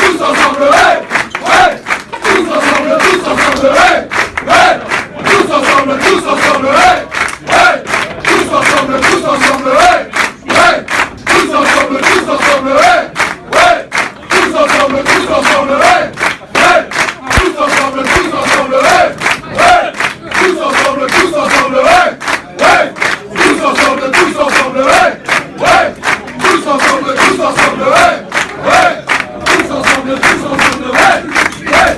tous ensemble, hey, ouais, tous ensemble, hey, ouais, tous ensemble, hey, ouais, tous ensemble, hey, ouais, tous ensemble, hey, ouais, tous ensemble, hey, ouais, tous ensemble, hey, ouais, tous ensemble, hey, ouais, tous ensemble, hey, ouais, tous ensemble, hey, ouais, tous ensemble, hey, ouais, tous ensemble, hey, ouais, tous ensemble, hey, ouais, tous ensemble, hey, ouais, tous ensemble, hey, ouais, tous ensemble, hey, ouais,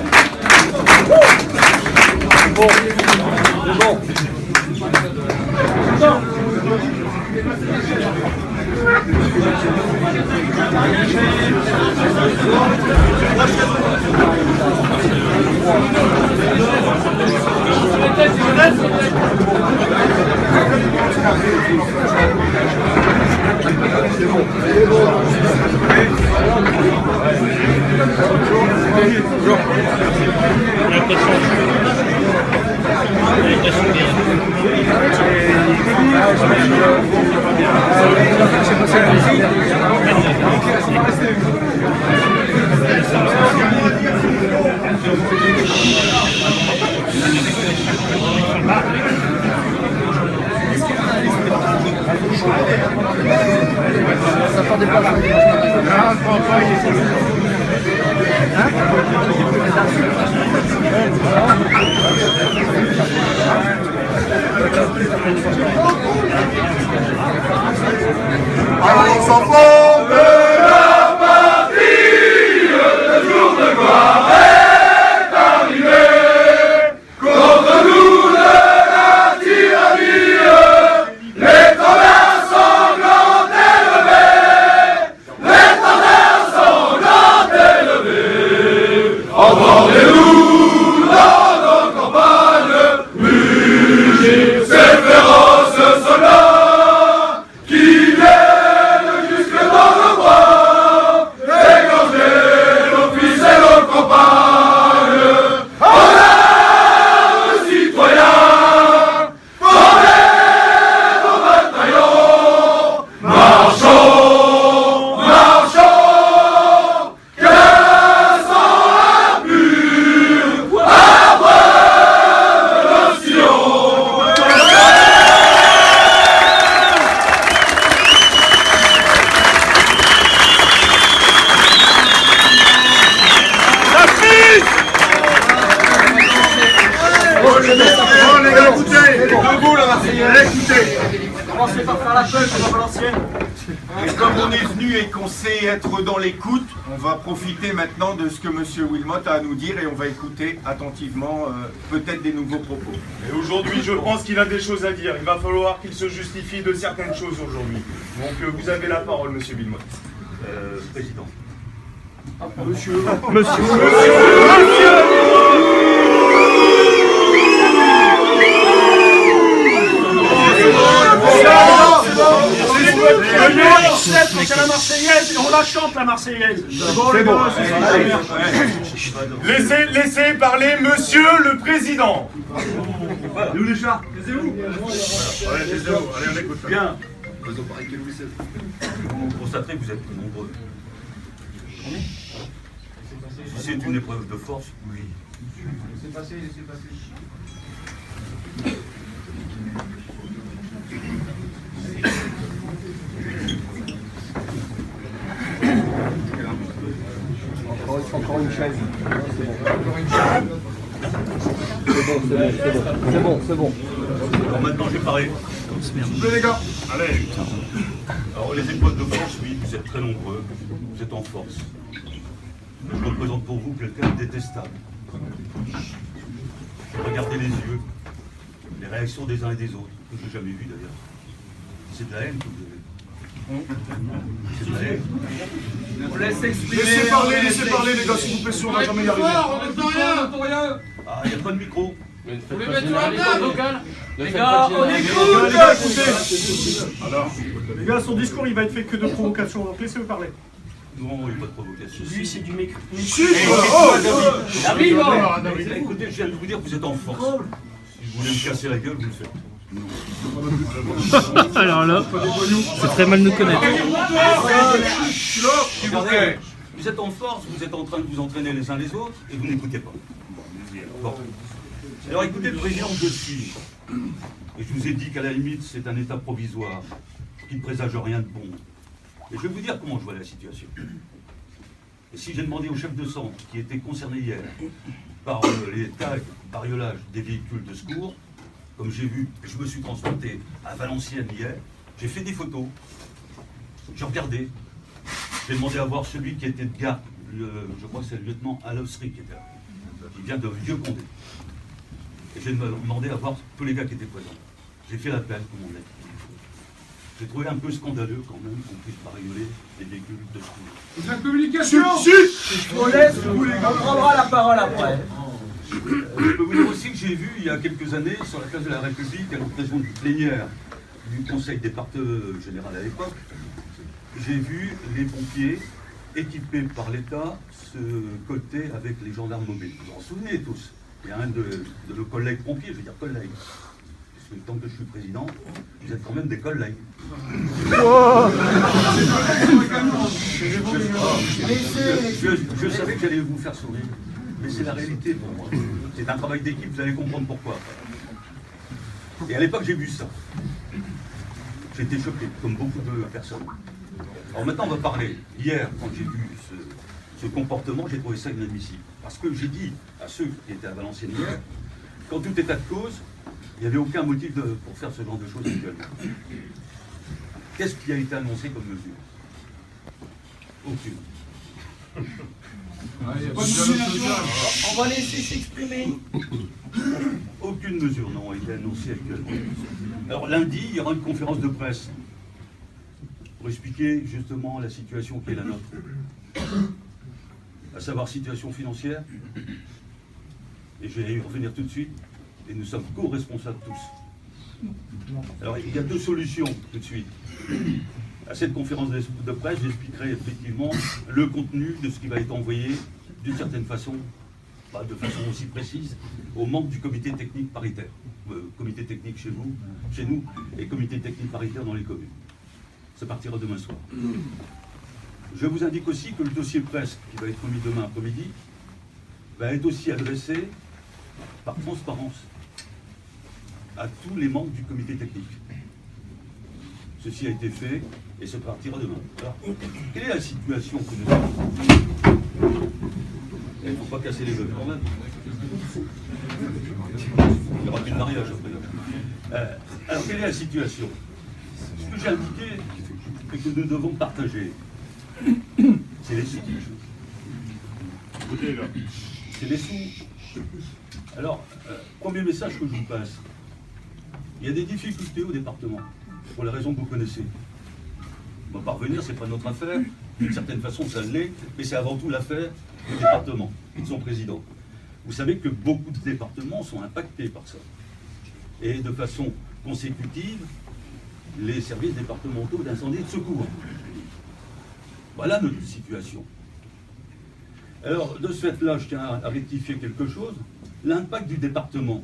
bon, c'est bon. Ça prend des places. Allons enfants de la patrie, le jour de gloire est arrivé. Contre nous de la tyrannie, l'étendard sanglant élevé, l'étendard sanglant élevé. Entendez-nous dans nos campagnes, mugir ces féroces soldats qui viennent jusque dans nos bois, égorger nos fils et nos campagnes. En armes, citoyens, formez vos bataillons, marchons, marchons, qu'un sang impur abreuve nos sillons. Bon les gars, écoutez, debout la Marseillaise, écoutez. Commencez par faire la feuille, c'est pas l'ancienne. Et comme on est venu et qu'on sait être dans l'écoute, on va profiter maintenant de ce que M. Wilmot a à nous dire et on va écouter attentivement peut-être des nouveaux propos. Et aujourd'hui, je pense qu'il a des choses à dire. Il va falloir qu'il se justifie de certaines choses aujourd'hui. Donc vous avez la parole, M. Wilmot. Président. Monsieur. C'est la Marseillaise et on la chante la Marseillaise. C'est bon. Laissez parler Monsieur le Président. Nous les chats, taisez-vous. Allez, taisez-vous. Allez, on écoute. Bien. Faisons pareil que Louis XVI. Vous constaterez que vous êtes nombreux. Si c'est une épreuve de force, oui. Laissez passer. Encore une chaise. C'est bon. Alors maintenant, je vais parler. S'il vous plaît les gars. Allez. Alors les épreuves de force, oui, vous êtes très nombreux. Vous êtes en force. Je représente pour vous quelqu'un de détestable. Regardez les yeux, les réactions des uns et des autres, que je n'ai jamais vu d'ailleurs. C'est de la haine que vous avez. C'est de la haine. On laisse exprimer. Laissez parler les gars, s'il vous plaît, si on va jamais y arriver. On n'entend rien. Ah, il n'y a pas de micro. Vous les mettez sur la table. Les gars, on écoute. Alors, les gars, son discours, il va être fait que de provocations. Donc laissez-le parler. Non, il n'y a pas de provocation. Lui, c'est du mec. Écoutez, je viens de vous dire que vous êtes en force. Si vous voulez me casser la gueule, vous le faites. Alors là, c'est très mal nous connaître. S'il vous plaît. Vous êtes en force, vous êtes en train de vous entraîner les uns les autres, et vous n'écoutez pas. Bon. Alors écoutez, le président que je suis, et je vous ai dit qu'à la limite, c'est un état provisoire, qui ne présage rien de bon. Et je vais vous dire comment je vois la situation. Et si j'ai demandé au chef de centre, qui était concerné hier par les tags, bariolage des véhicules de secours, comme j'ai vu, je me suis transporté à Valenciennes hier, j'ai fait des photos, j'ai regardé, j'ai demandé à voir celui qui était de garde, je crois que c'est le lieutenant Alosri qui était là, qui vient de Vieux-Condé. Et j'ai demandé à voir tous les gars qui étaient présents. J'ai fait l'appel, comme on l'a dit. J'ai trouvé un peu scandaleux quand même qu'on puisse barioler les véhicules de secours. De la communication. On prendra la parole après. Je peux vous dire aussi que j'ai vu il y a quelques années sur la place de la République, à l'occasion du plénière du conseil départemental général à l'époque, j'ai vu les pompiers équipés par l'État se colter avec les gendarmes mobiles. Vous vous en souvenez tous. Il y a un de nos collègues pompiers, je veux dire collègues. Parce que tant que je suis président, vous êtes quand même des collègues. Je savais que j'allais vous faire sourire, mais c'est la réalité pour moi. C'est un travail d'équipe, vous allez comprendre pourquoi. Et à l'époque, j'ai vu ça. J'étais choqué, comme beaucoup de personnes. Alors maintenant, on va parler. Hier, quand j'ai vu ce comportement, j'ai trouvé ça inadmissible. Parce que j'ai dit à ceux qui étaient à Valenciennes hier, qu'en tout état de cause, il n'y avait aucun motif pour faire ce genre de choses actuellement. Qu'est-ce qui a été annoncé comme mesure? Aucune. On va laisser s'exprimer. Aucune mesure n'a été annoncée actuellement. Alors lundi, il y aura une conférence de presse pour expliquer justement la situation qui est la nôtre. À savoir situation financière, et je vais y revenir tout de suite, et nous sommes co-responsables tous. Alors il y a deux solutions tout de suite. À cette conférence de presse, j'expliquerai effectivement le contenu de ce qui va être envoyé d'une certaine façon, pas de façon aussi précise, aux membres du comité technique paritaire. Comité technique chez vous, chez nous, et comité technique paritaire dans les communes. Ça partira demain soir. Je vous indique aussi que le dossier presse qui va être remis demain après-midi va être aussi adressé par transparence à tous les membres du comité technique. Ceci a été fait et ça partira demain. Alors, quelle est la situation que nous avons? Il ne faut pas casser les gueules quand même. Il n'y aura plus de mariage après. Alors, quelle est la situation? Ce que j'ai indiqué et que nous devons partager, c'est les sous. C'est les sous. Alors, premier message que je vous passe. Il y a des difficultés au département, pour les raisons que vous connaissez. On va pas revenir, c'est pas notre affaire. D'une certaine façon, ça l'est, mais c'est avant tout l'affaire du département et de son président. Vous savez que beaucoup de départements sont impactés par ça. Et de façon consécutive, les services départementaux d'incendie et de secours. Voilà notre situation. Alors, de ce fait-là, je tiens à rectifier quelque chose. L'impact du département,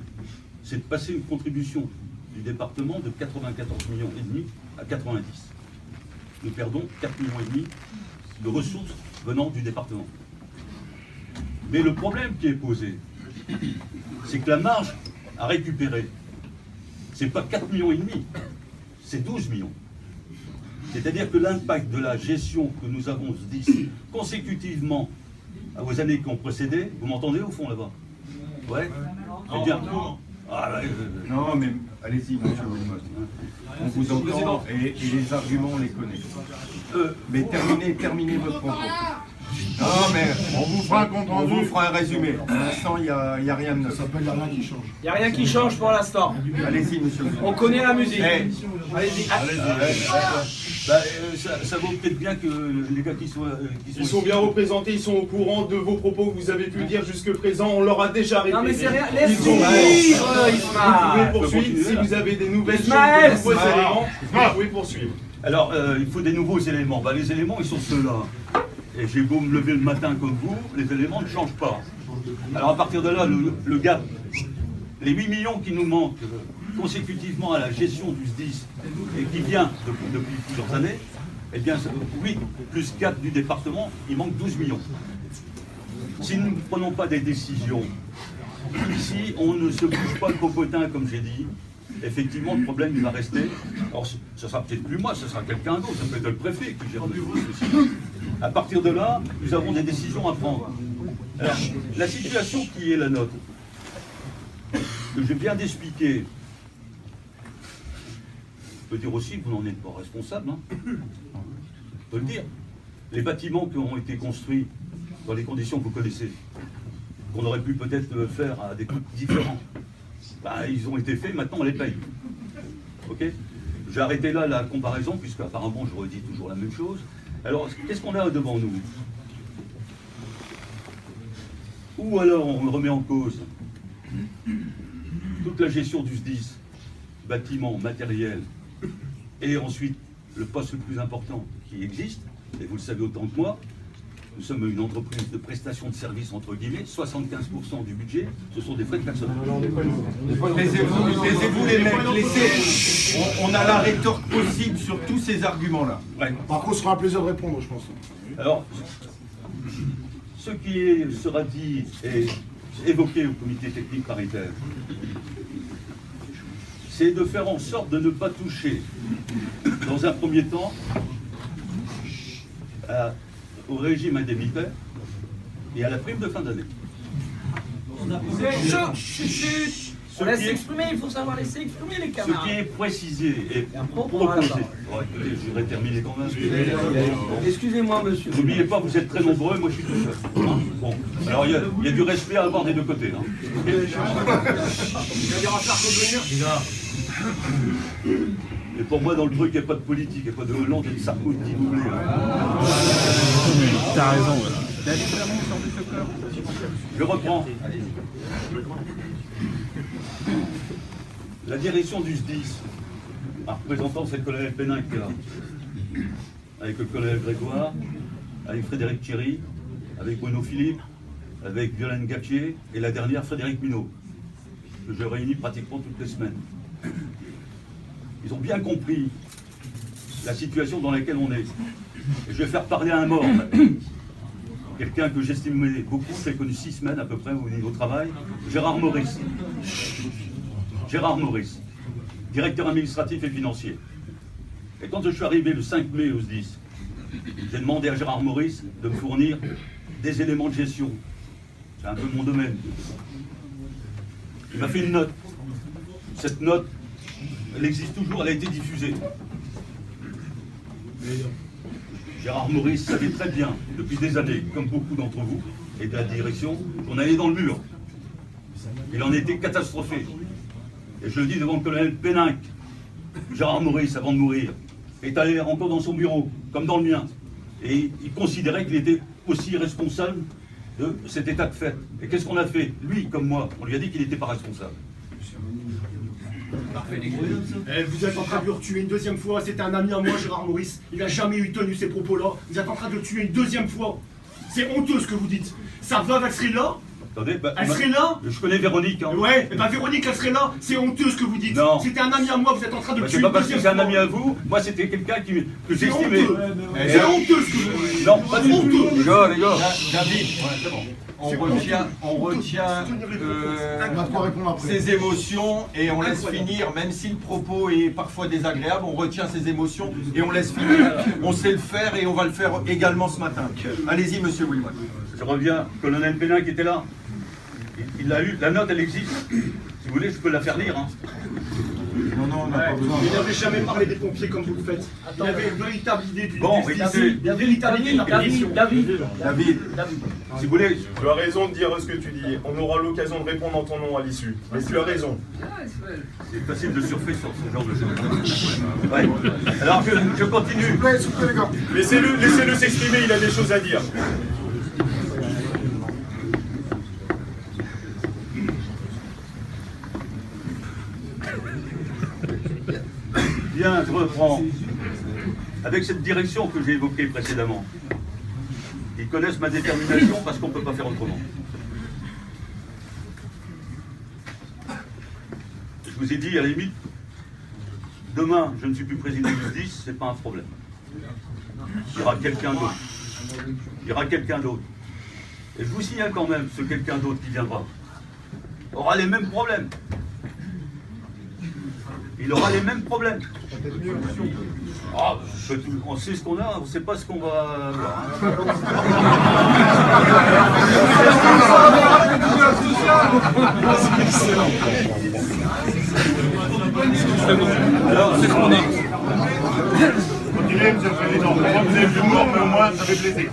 c'est de passer une contribution du département de 94,5 millions à 90. Nous perdons 4,5 millions de ressources venant du département. Mais le problème qui est posé, c'est que la marge à récupérer, c'est pas 4,5 millions, c'est 12 millions. C'est-à-dire que l'impact de la gestion que nous avons dit consécutivement aux années qui ont précédé, vous m'entendez au fond là-bas? Ouais. C'est bien. Ah, Non, mais allez-y, monsieur Wilmot. On vous entend et les arguments, on les connaît. Mais terminez votre propos. Non, mais On vous fera un compte on rendu. vous fera un résumé. Pour l'instant, il n'y a rien de neuf. Ça s'appelle rien qui change. Il n'y a rien qui change pour l'instant. Allez-y, monsieur Wilmot. On connaît la musique. Eh, Allez-y. Ça vaut peut-être bien que les gars qui sont Ils sont bien représentés, ils sont au courant de vos propos que vous avez pu dire jusque présent. On leur a déjà répété. Non mais c'est rien. Ils Laisse-nous sont- vivre, Vous pouvez Ismaël. poursuivre. Si vous avez des nouvelles choses, Ismaël, de nouveaux éléments, vous pouvez poursuivre. Alors, il faut des nouveaux éléments. Ben, les éléments, ils sont ceux-là. Et j'ai beau me lever le matin comme vous, les éléments ne changent pas. Alors, à partir de là, le gap, les 8 millions qui nous manquent consécutivement à la gestion du SDIS et qui vient depuis plusieurs années, Eh bien, 8 plus 4 du département, il manque 12 millions. Si nous ne prenons pas des décisions, ici, on ne se bouge pas le popotin, comme j'ai dit, effectivement, le problème, il va rester. Alors, ce sera peut-être plus moi, ce sera quelqu'un d'autre, ça peut être le préfet qui gère le dossier. À partir de là, nous avons des décisions à prendre. Alors, la situation qui est la nôtre, que je viens d'expliquer, je peux dire aussi que vous n'en êtes pas responsable, hein. Je peux le dire. Les bâtiments qui ont été construits dans les conditions que vous connaissez, qu'on aurait pu peut-être faire à des coûts différents, bah, ils ont été faits, maintenant on les paye. Ok? J'ai arrêté là la comparaison, puisque apparemment je redis toujours la même chose. Alors, qu'est-ce qu'on a devant nous? Ou alors on remet en cause toute la gestion du SDIS, bâtiment, matériel, et ensuite le poste le plus important qui existe, et vous le savez autant que moi, nous sommes une entreprise de prestation de services, entre guillemets, 75% du budget, ce sont des frais de personnel. Taisez-vous les mecs, laissez. On a la rétorque possible sur tous ces arguments-là. Ouais. Par contre, ce sera un plaisir de répondre, je pense. Alors, ce qui sera dit et évoqué au comité technique paritaire, c'est de faire en sorte de ne pas toucher, dans un premier temps, au régime indemnitaire et à la prime de fin d'année. On laisse s'exprimer, il faut savoir laisser exprimer les Ce camarades. qui est précisé et propos proposé. à la Bon, écoutez, je voudrais terminer quand même. Excusez-moi, monsieur. N'oubliez pas, vous êtes très nombreux, moi je suis tout seul. Hein, bon. Alors il y a du respect à avoir des deux côtés. Hein. Et pour moi, dans le truc, il n'y a pas de politique, il n'y a pas de Hollande et de Sarkozy doublés. Hein. T'as raison, Je reprends. La direction du SDIS, en représentant, c'est le colonel Pénin qui est là, avec le colonel Grégoire, avec Frédéric Thierry, avec Bruno Philippe, avec Violaine Gactier et la dernière Frédéric Minot, que je réunis pratiquement toutes les semaines. Ils ont bien compris la situation dans laquelle on est. Et je vais faire parler à un mort. Quelqu'un que j'estimais beaucoup, je l'ai connu 6 semaines à peu près au niveau travail, Gérard Maurice. Gérard Maurice, directeur administratif et financier. Et quand je suis arrivé le 5 mai au SDIS, j'ai demandé à Gérard Maurice de me fournir des éléments de gestion. C'est un peu mon domaine. Il m'a fait une note. Cette note, elle existe toujours, elle a été diffusée. Gérard Maurice savait très bien, depuis des années, comme beaucoup d'entre vous, et de la direction, qu'on allait dans le mur. Il en était catastrophé. Et je le dis devant le colonel Pénin, Gérard Maurice, avant de mourir, est allé encore dans son bureau, comme dans le mien. Et il considérait qu'il était aussi responsable de cet état de fait. Et qu'est-ce qu'on a fait? Lui, comme moi, on lui a dit qu'il n'était pas responsable. Vous êtes en train de le tuer une deuxième fois. C'était un ami à moi, Gérard Maurice. Il n'a jamais eu tenu ces propos-là. Vous êtes en train de le tuer une deuxième fois. C'est honteux ce que vous dites. Sa veuve, elle serait là. Attendez, Elle serait là. je connais Véronique. Hein. Ouais, et Véronique, elle serait là. C'est honteux ce que vous dites. Non. C'était un ami à moi. Vous êtes en train de le C'est tuer pas une parce que deuxième c'est fois. un ami à vous, moi c'était quelqu'un que C'est j'estimais. honteux. C'est honteux ce que vous dites. Non, pas du tout. honteux. Les gars, David, on retient ses émotions et on laisse finir, même si le propos est parfois désagréable, on retient ses émotions et on laisse finir. On sait le faire et on va le faire également ce matin. Allez-y, monsieur Wilmot. Je reviens, colonel Pénin qui était là. Il l'a eu, la note elle existe. Si vous voulez, je peux la faire lire. Hein. Non, on n'a pas besoin. Il n'avait jamais parlé des pompiers comme vous le faites. Il avait une véritable idée du Bon, justice. écoutez, Il y a une véritable idée de la prévention. David, si vous voulez, Tu as raison de dire ce que tu dis. On aura l'occasion de répondre en ton nom à l'issue. Mais tu as raison. c'est facile de surfer sur ce genre de choses. Ouais. Alors je continue. Laissez-le s'exprimer, il a des choses à dire. Bien, je reprends. Avec cette direction que j'ai évoquée précédemment, ils connaissent ma détermination parce qu'on ne peut pas faire autrement. Je vous ai dit, à la limite, demain, je ne suis plus président du SDIS, ce n'est pas un problème. il y aura quelqu'un d'autre. Il y aura quelqu'un d'autre. Et je vous signale quand même, ce quelqu'un d'autre qui viendra aura les mêmes problèmes. Il aura les mêmes problèmes. Ah, on sait ce qu'on a, on ne sait pas ce qu'on va avoir. Alors, c'est ce qu'on a. Continuez, monsieur le Président. Je crois que vous avez de l'humour, mais au moins, ça fait plaisir.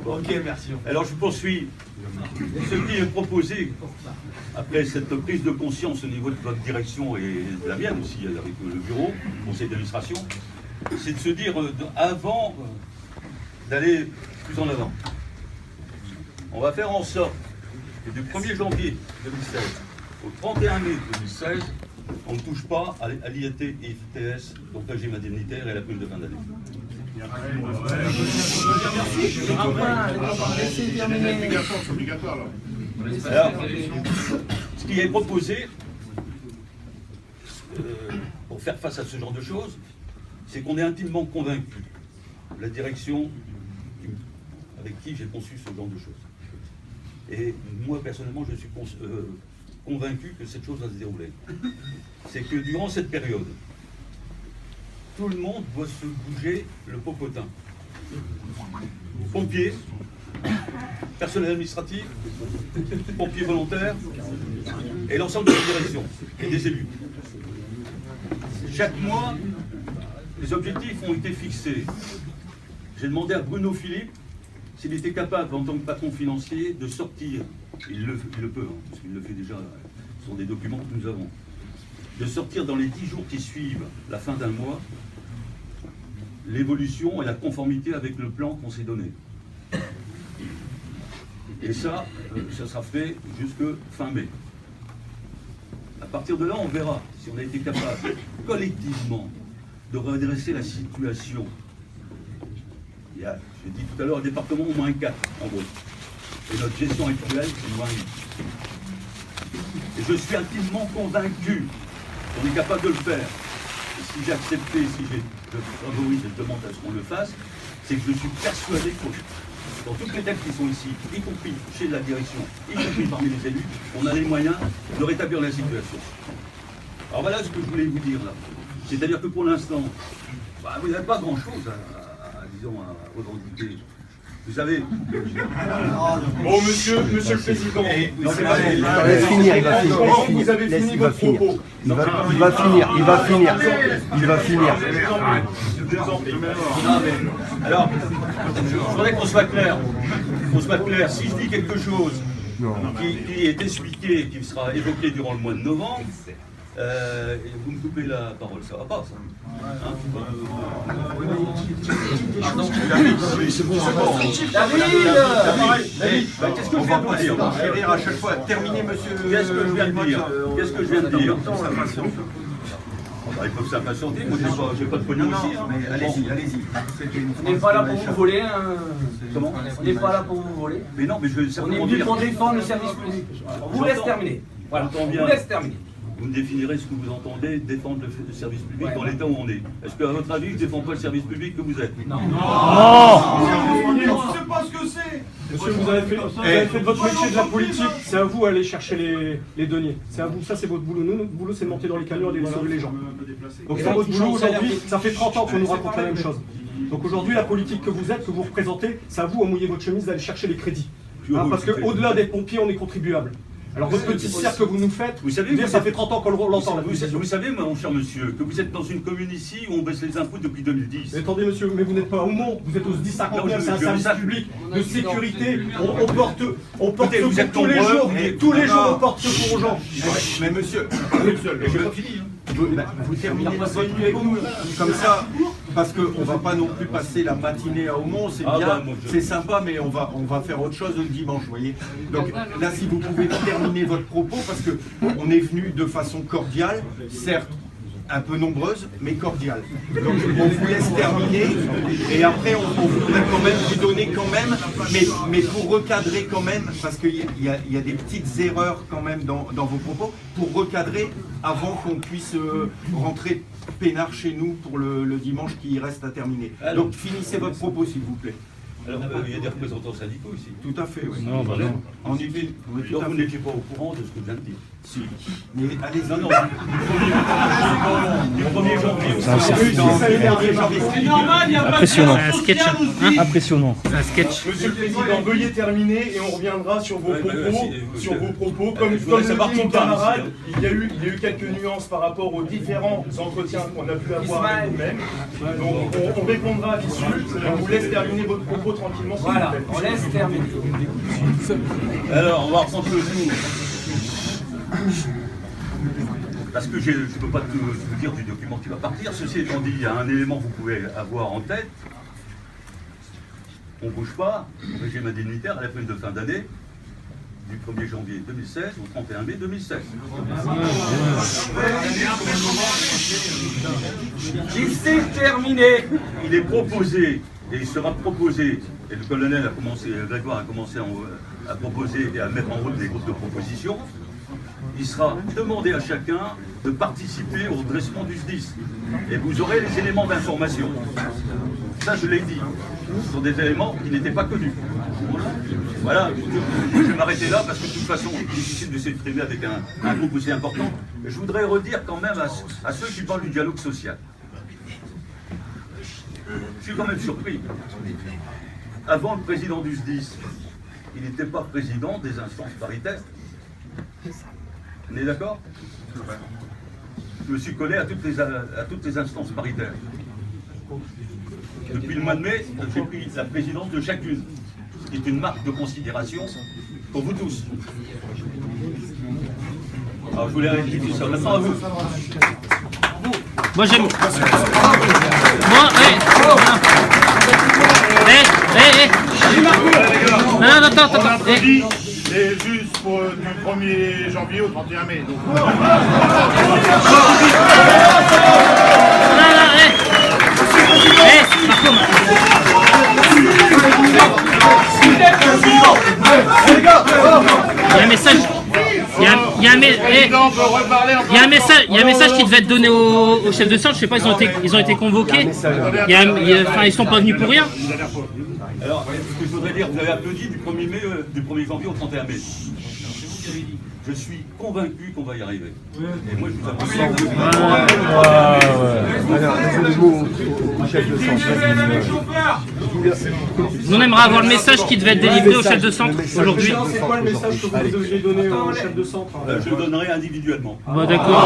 Ok, merci. Alors je poursuis. Ce qui est proposé, après cette prise de conscience au niveau de votre direction et de la mienne aussi, avec le bureau, le conseil d'administration, c'est de se dire, avant d'aller plus en avant, on va faire en sorte que du 1er janvier 2016 au 31 mai 2016, on ne touche pas à l'IAT et ITS, donc régime indemnitaire et la prime de fin d'année. C'est obligatoire, là. Alors, ce qui est proposé pour faire face à ce genre de choses, c'est qu'on est intimement convaincu, la direction avec qui j'ai conçu ce genre de choses. Et moi, personnellement, je suis convaincu que cette chose va se dérouler. C'est que durant cette période, tout le monde doit se bouger le popotin. Pompiers, personnel administratif, pompiers volontaires et l'ensemble de la direction et des élus. Chaque mois, les objectifs ont été fixés. J'ai demandé à Bruno Philippe s'il était capable, en tant que patron financier, de sortir, il le peut, hein, parce qu'il le fait déjà, ce sont des documents que nous avons, de sortir dans les 10 jours qui suivent la fin d'un mois, l'évolution et la conformité avec le plan qu'on s'est donné. Et ça, ça sera fait jusque fin mai. À partir de là, on verra si on a été capable, collectivement, de redresser la situation. Il y a, j'ai dit tout à l'heure, un département au moins 4, en gros. Et notre gestion actuelle, c'est moins 8. Et je suis intimement convaincu qu'on est capable de le faire. Et si j'ai accepté, si je favorise et je demande à ce qu'on le fasse, c'est que je suis persuadé que dans toutes les têtes qui sont ici, y compris chez la direction, y compris parmi les élus, on a les moyens de rétablir la situation. Alors voilà ce que je voulais vous dire là. C'est-à-dire que pour l'instant, vous n'avez pas grand-chose disons, à revendiquer. Vous savez... Bon, monsieur le Président, Il va finir. vous avez fini votre propos. Il va finir. Alors, je voudrais qu'on soit clair. Si je dis quelque chose qui est expliqué, qui sera évoqué durant le mois de novembre, et vous me coupez la parole, ça va pas, ça. Hein, qu'est-ce que je viens de vous dire? À chaque fois, terminez, monsieur. Qu'est-ce que je viens de dire? Qu'est-ce que je viens de dire? Ils peuvent s'impatienter, moi j'ai pas de pognon ici. Hein. Allez-y. On n'est pas là pour vous voler. Comment? On n'est pas là pour vous voler. Mais non, mais je vais On est certainement venu dire. pour défendre le service public. On vous laisse terminer. Voilà, J'entends on bien. vous laisse terminer. Vous me définirez ce que vous entendez défendre le service public dans l'état où on est. Est-ce qu'à votre avis, je ne défends pas le service public que vous êtes? Non. sais pas ce que c'est. Monsieur, vous avez fait votre métier de la politique, c'est à vous d'aller chercher les deniers. C'est à vous, ça c'est votre boulot. Nous, notre boulot c'est de monter dans les camions et de sauver les gens. Donc c'est votre boulot aujourd'hui, ça fait 30 ans qu'on nous raconte la même chose. Donc aujourd'hui, la politique que vous êtes, que vous représentez, c'est à vous à mouiller votre chemise d'aller chercher les crédits. Parce qu'au-delà des pompiers, on est contribuable. Alors votre petit cercle que vous nous faites, vous savez, ça fait 30 ans qu'on l'entend. Vous savez, mon cher monsieur, que vous êtes dans une commune ici où on baisse les impôts depuis 2010. Mais attendez monsieur, mais vous n'êtes pas au Mont, vous êtes au 1059, c'est un service public de sécurité. On porte vous êtes tous les nombreux, jours, mais- tous les jours on porte secours aux gens. Mais monsieur, J'ai pas fini. vous terminez votre nuit avec nous, comme ça, parce qu'on va pas non plus passer la matinée à Aumont, c'est Ah bien, bah, moi, je- c'est sympa, mais on va faire autre chose le dimanche, vous voyez. Donc là, si vous pouvez terminer votre propos, parce que on est venu de façon cordiale, certes, un peu nombreuse, mais cordiale. Donc on vous laisse terminer, et après on voudrait quand même vous donner quand même, mais pour recadrer quand même, parce qu'il y a des petites erreurs quand même dans vos propos, pour recadrer avant qu'on puisse rentrer peinard chez nous pour le dimanche qui reste à terminer. Alors, Donc finissez votre propos s'il vous plaît. Alors, il y a des représentants syndicaux ici. Tout à fait, oui. Non, bah non. En effet, oui, tout Donc à vous fait. n'étiez pas au courant de ce que je viens de dire. Si. Mais allez-y. Non, non, du 1er janvier. Ça, c'est impressionnant. C'est un sketch. Impressionnant. C'est un sketch. Monsieur le Président, veuillez terminer et on reviendra sur vos propos. Comme je voudrais le savoir dit mon qui parle camarade, ici, il y a eu quelques nuances par rapport aux différents entretiens qu'on a pu avoir avec vous-même. Donc on répondra à l'issue. On vous laisse terminer votre propos tranquillement. s'il vous Voilà, plaît. on laisse terminer. Alors, on va reprendre le tour. Parce que je ne peux pas tout dire du document qui va partir. Ceci étant dit, il y a un élément que vous pouvez avoir en tête. On ne bouge pas au régime indemnitaire à la prime de fin d'année du 1er janvier 2016 au 31 mai 2016. Il s'est terminé. Il est proposé, et il sera proposé, et le colonel Grégoire a commencé à proposer et à mettre en route des groupes de propositions. Il sera demandé à chacun de participer au redressement du SDIS. Et vous aurez les éléments d'information. Ça, je l'ai dit. Ce sont des éléments qui n'étaient pas connus. Voilà, je vais m'arrêter là parce que de toute façon, il est difficile de s'exprimer avec un groupe aussi important. Je voudrais redire quand même à ceux qui parlent du dialogue social. Je suis quand même surpris. Avant le président du SDIS, il n'était pas président des instances paritaires. On est d'accord? Je me suis collé à toutes les instances paritaires. Depuis le mois de mai, j'ai pris la présidence de chacune, ce qui est une marque de considération pour vous tous. Alors je voulais rectifier ça. Maintenant à vous. Moi j'aime. Moi, non, attends. C'est juste du 1er janvier au 31 mai. Donc... Il y a un message. Il y a un message qui devait être donné au chef de centre. Je sais pas, ils ont été convoqués. Ils sont pas venus pour rien. Alors, ce que je voudrais dire, vous avez applaudi du 1er janvier au 31 mai. Je suis convaincu qu'on va y arriver. Et moi, je vous applaudis. On aimerait avoir le message qui devait être délivré au chef de centre aujourd'hui. C'est quoi le message que vous deviez donner au chef de centre? Je le donnerai individuellement. Bon, d'accord.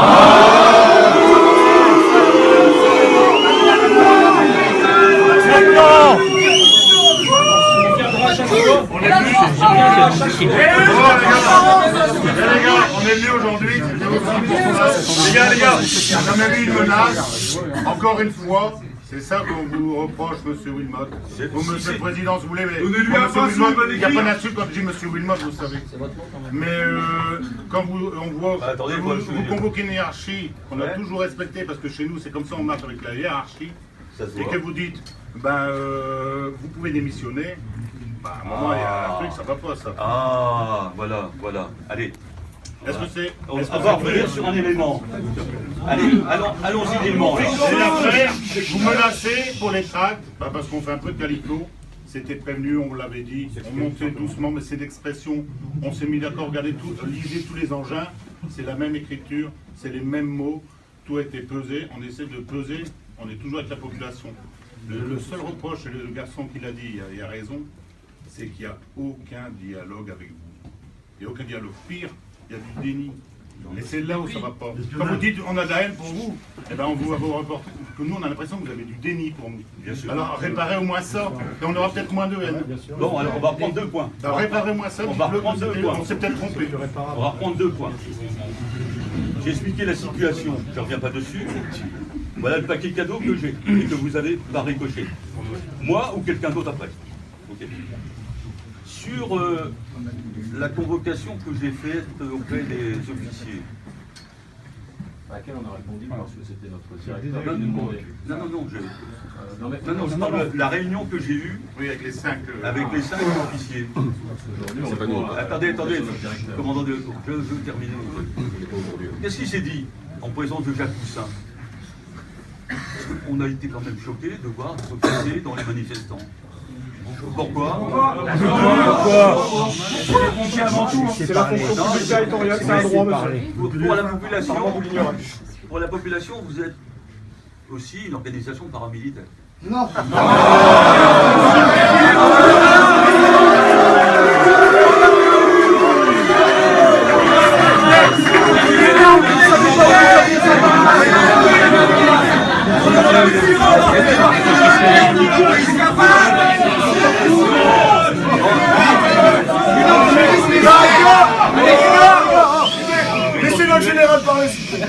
On est venu aujourd'hui, c'était aussi pour ça. Les gars, il y a quand même eu une menace, encore une fois. C'est ça qu'on vous reproche, monsieur Wilmot. Monsieur le Président, si vous voulez, mais il n'y a pas d'insulte quand je dis monsieur Wilmot, vous savez. Mais quand on voit attendez, vous convoquez une hiérarchie qu'on a toujours respectée, parce que chez nous, c'est comme ça on marche avec la hiérarchie, et que vous dites, vous pouvez démissionner, à un moment, il y a un truc, ça va pas, ça. Ah, voilà. Allez. Est-ce que c'est... On va revenir sur un élément. Allez, allons-y gaiement. Et après, vous menacez pour les tracts, parce qu'on fait un peu de calico. C'était prévenu, on vous l'avait dit, on montait doucement, mais c'est l'expression. On s'est mis d'accord, regardez tout, lisez tous les engins, c'est la même écriture, c'est les mêmes mots, tout a été pesé, on essaie de peser, on est toujours avec la population. Le seul reproche, et le garçon qui l'a dit, il a raison, c'est qu'il n'y a aucun dialogue avec vous. Il n'y a aucun dialogue. Pire, il y a du déni. Et c'est là où ça ne va pas. Quand vous dites on a de la haine pour vous, eh ben on vous reporte que nous on a l'impression que vous avez du déni pour nous. Bien sûr. Alors réparez au moins ça, et on aura peut-être moins de haine. Bon, alors on va reprendre 2 points. Alors réparez au moins ça, On va reprendre 2 points. on s'est peut-être trompé. On va reprendre 2 points. J'ai expliqué la situation, je ne reviens pas dessus. Voilà le paquet cadeau que j'ai et que vous avez par ricochet. Moi ou quelqu'un d'autre après. Okay. Sur la convocation que j'ai faite auprès des officiers. À laquelle on a répondu parce que c'était notre directeur. Non, je parle de la réunion que j'ai eue avec les 5 officiers. Attendez, commandant de... Je veux terminer. Qu'est-ce qui s'est dit en présence de Jacques Poussin? on a été quand même choqués de voir s'officier dans les manifestants. Pourquoi? C'est la fonction publique territoriale, c'est un droit, monsieur. Pour la population, vous êtes aussi une organisation paramilitaire. Non. Laissez notre général parler, s'il vous plaît.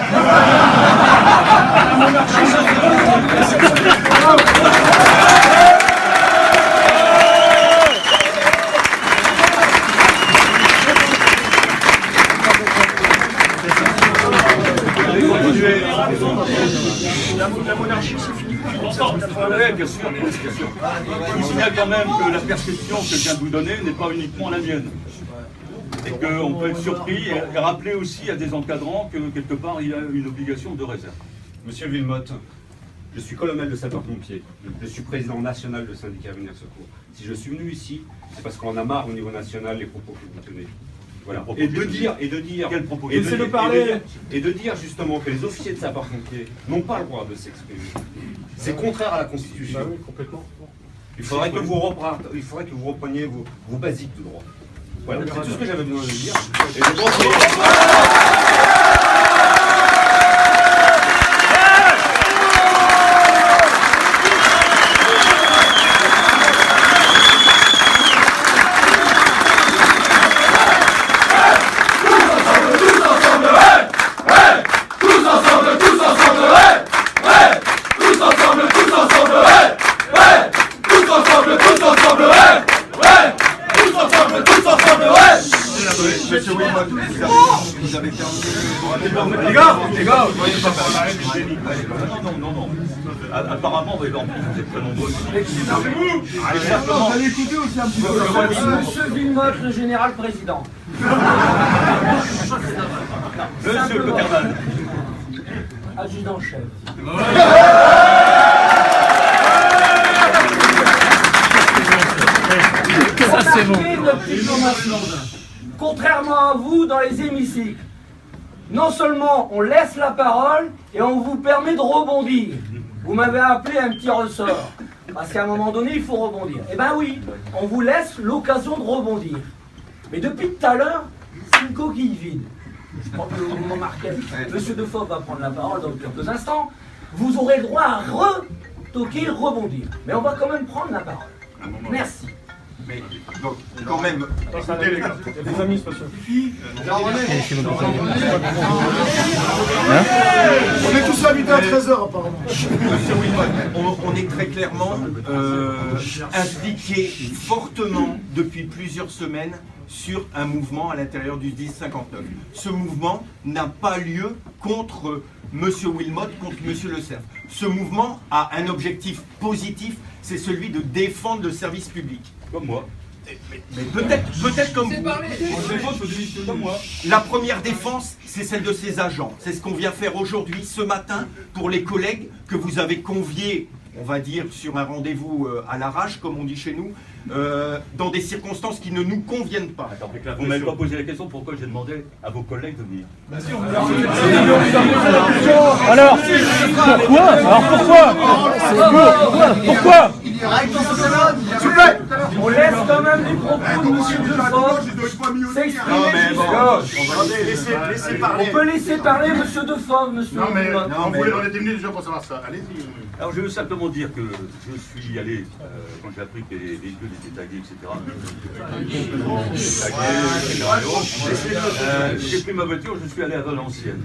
La monarchie, c'est fini. Oui, bien sûr, bien sûr. Je vous signale quand même que la perception que je viens de vous donner n'est pas uniquement la mienne. Et qu'on peut être surpris et rappeler aussi à des encadrants que quelque part il y a une obligation de réserve. Monsieur Wilmotte, je suis colonel de sapeurs-pompiers. Je suis président national du syndicat Avenir Secours. Si je suis venu ici, c'est parce qu'on en a marre au niveau national les propos que vous tenez. Voilà. Et de dire justement que les officiers de sapeurs-pompiers n'ont pas le droit de s'exprimer. C'est contraire à la Constitution. Bah oui, complètement. Il faudrait que vous repreniez vos basiques de droit. Voilà, c'est tout ce que j'avais besoin de dire. Et je pense que... Monsieur Wilmotte, vous avez terminé. Les gars, Non. Apparemment, vous êtes très nombreux. Vous allez écouter aussi un petit peu. Monsieur Wilmotte, le général président. Monsieur Cotterman. Adjudant-chef. Ça, c'est bon. Contrairement à vous, dans les hémicycles, non seulement on laisse la parole et on vous permet de rebondir. Vous m'avez appelé un petit ressort, parce qu'à un moment donné, il faut rebondir. Eh bien oui, on vous laisse l'occasion de rebondir. Mais depuis tout à l'heure, c'est une coquille vide. Je crois que vous me remarquez. Monsieur Defauve va prendre la parole dans quelques instants. Vous aurez le droit à retoquer, rebondir. Mais on va quand même prendre la parole. Merci. Mais donc, quand même, Écoutez, les gars, il y a des amis, c'est pas sûr. On est tous invités à 13h, apparemment. Monsieur Wilmotte, on est très clairement impliqué fortement depuis plusieurs semaines sur un mouvement à l'intérieur du 1059. Ce mouvement n'a pas lieu contre Monsieur Wilmotte, contre Monsieur Le Cerf. Ce mouvement a un objectif positif, c'est celui de défendre le service public. Comme moi. Mais peut-être comme vous. La première défense, c'est celle de ces agents. C'est ce qu'on vient faire aujourd'hui, ce matin, pour les collègues que vous avez conviés, on va dire, sur un rendez-vous à l'arrache, comme on dit chez nous, dans des circonstances qui ne nous conviennent pas. Vous ne m'avez pas posé la question pourquoi j'ai demandé à vos collègues de venir. Alors, pourquoi? Alors pourquoi? S'il vous plaît. On laisse quand même les propos de monsieur Defauve s'exprimer. On peut laisser parler monsieur Defauve, monsieur. Non mais Wilmotte. on était venus déjà pour savoir ça. Allez-y. Alors je veux simplement dire que je suis allé, quand j'ai appris que les véhicules étaient tagués, etc. J'ai pris ma voiture, je suis allé à Valenciennes.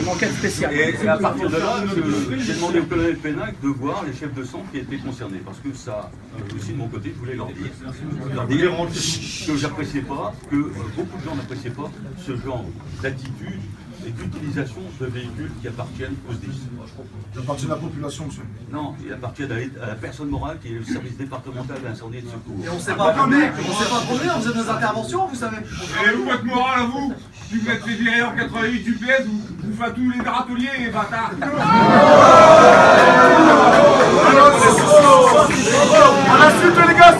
Une enquête spéciale. Et à partir de là, j'ai demandé au colonel Pénac de voir les chefs de centre qui étaient concernés. Parce que ça, aussi de mon côté, je voulais leur dire que j'appréciais pas, que beaucoup de gens n'appréciaient pas ce genre d'attitude et d'utilisation de véhicules qui appartiennent aux SDIS. Il appartient à la population, monsieur. Non, il appartient à la personne morale qui est le service départemental d'incendie et de secours. Et on sait pas combien, on faisait nos interventions, vous savez. Et vous, votre morale à vous, si vous êtes fait virer en 88 du PS, vous faites tous les râteliers, bâtards. À la suite, les gars,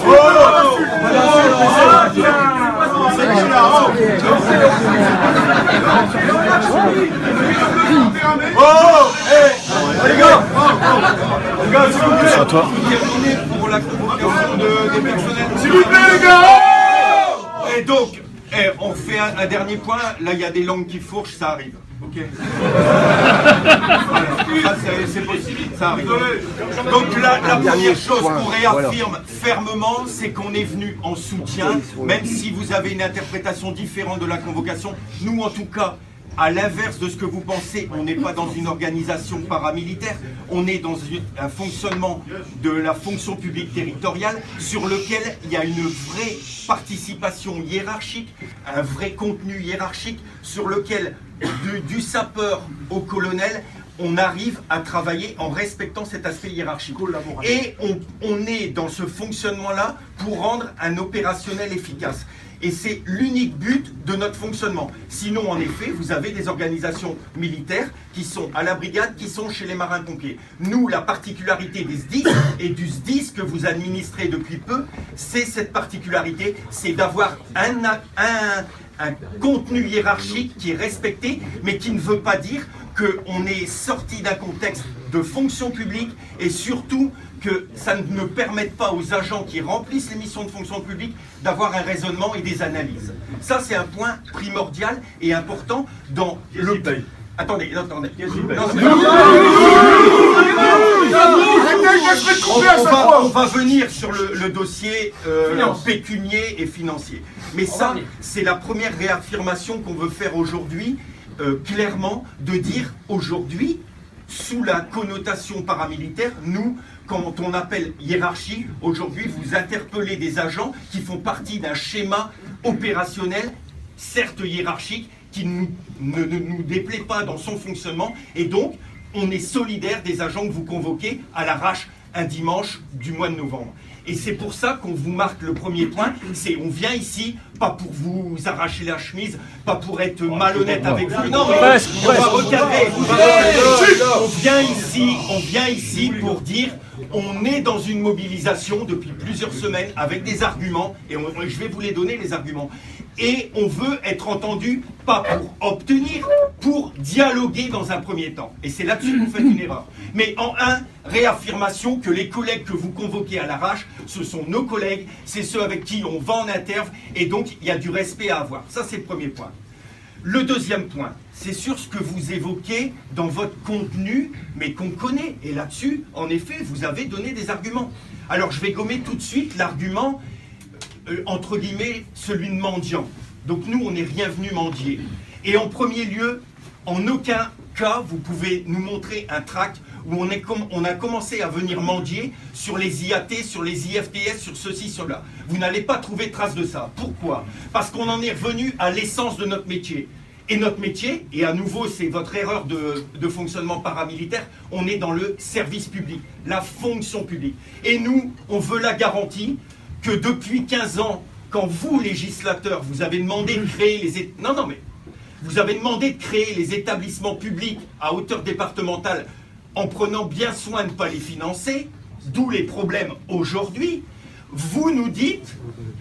C'est à toi. Pour la convocation des personnels. S'il vous plaît, les gars. Et donc, on fait un dernier point. Là, il y a des langues qui fourchent, ça arrive. Ok. Ça, c'est possible, ça arrive. Donc la première chose qu'on réaffirme fermement, c'est qu'on est venu en soutien, même si vous avez une interprétation différente de la convocation. Nous, en tout cas, à l'inverse de ce que vous pensez, on n'est pas dans une organisation paramilitaire, on est dans un fonctionnement de la fonction publique territoriale sur lequel il y a une vraie participation hiérarchique, un vrai contenu hiérarchique sur lequel, du sapeur au colonel, on arrive à travailler en respectant cet aspect hiérarchique. Et on est dans ce fonctionnement-là pour rendre un opérationnel efficace. Et c'est l'unique but de notre fonctionnement. Sinon, en effet, vous avez des organisations militaires qui sont à la brigade, qui sont chez les marins-pompiers. Nous, la particularité des SDIS et du SDIS que vous administrez depuis peu, c'est cette particularité, c'est d'avoir un contenu hiérarchique qui est respecté, mais qui ne veut pas dire qu'on est sorti d'un contexte de fonction publique et surtout que ça ne permette pas aux agents qui remplissent les missions de fonction publique d'avoir un raisonnement et des analyses. Ça, c'est un point primordial et important dans le... Attendez. On va venir sur le dossier pécunier et financier. Mais ça, c'est la première réaffirmation qu'on veut faire aujourd'hui, clairement, de dire aujourd'hui, sous la connotation paramilitaire, nous, quand on appelle hiérarchie, aujourd'hui, vous interpellez des agents qui font partie d'un schéma opérationnel, certes hiérarchique, qui ne nous déplaît pas dans son fonctionnement, et donc, on est solidaire des agents que vous convoquez à l'arrache un dimanche du mois de novembre. Et c'est pour ça qu'on vous marque le premier point, c'est on vient ici, pas pour vous arracher la chemise, pas pour être malhonnête avec vous. Non, mais on va recadrer. On vient ici pour dire, on est dans une mobilisation depuis plusieurs semaines avec des arguments, et je vais vous les donner, les arguments. Et on veut être entendu, pas pour obtenir, pour dialoguer dans un premier temps. Et c'est là-dessus que vous faites une erreur. Mais en réaffirmation que les collègues que vous convoquez à l'arrache, ce sont nos collègues, c'est ceux avec qui on va en interve, et donc il y a du respect à avoir. Ça, c'est le premier point. Le deuxième point, c'est sur ce que vous évoquez dans votre contenu, mais qu'on connaît. Et là-dessus, en effet, vous avez donné des arguments. Alors, je vais gommer tout de suite l'argument, entre guillemets, celui de mendiant. Donc nous, on n'est rien venu mendier. Et en premier lieu, en aucun cas, vous pouvez nous montrer un tract où on a commencé à venir mendier sur les IAT, sur les IFTS, sur ceci, cela. Vous n'allez pas trouver trace de ça. Pourquoi? Parce qu'on en est revenu à l'essence de notre métier. Et notre métier, et à nouveau c'est votre erreur de fonctionnement paramilitaire, on est dans le service public, la fonction publique. Et nous, on veut la garantie que depuis 15 ans, quand vous, législateurs, vous avez demandé de créer vous avez demandé de créer les établissements publics à hauteur départementale en prenant bien soin de ne pas les financer, d'où les problèmes aujourd'hui, vous nous dites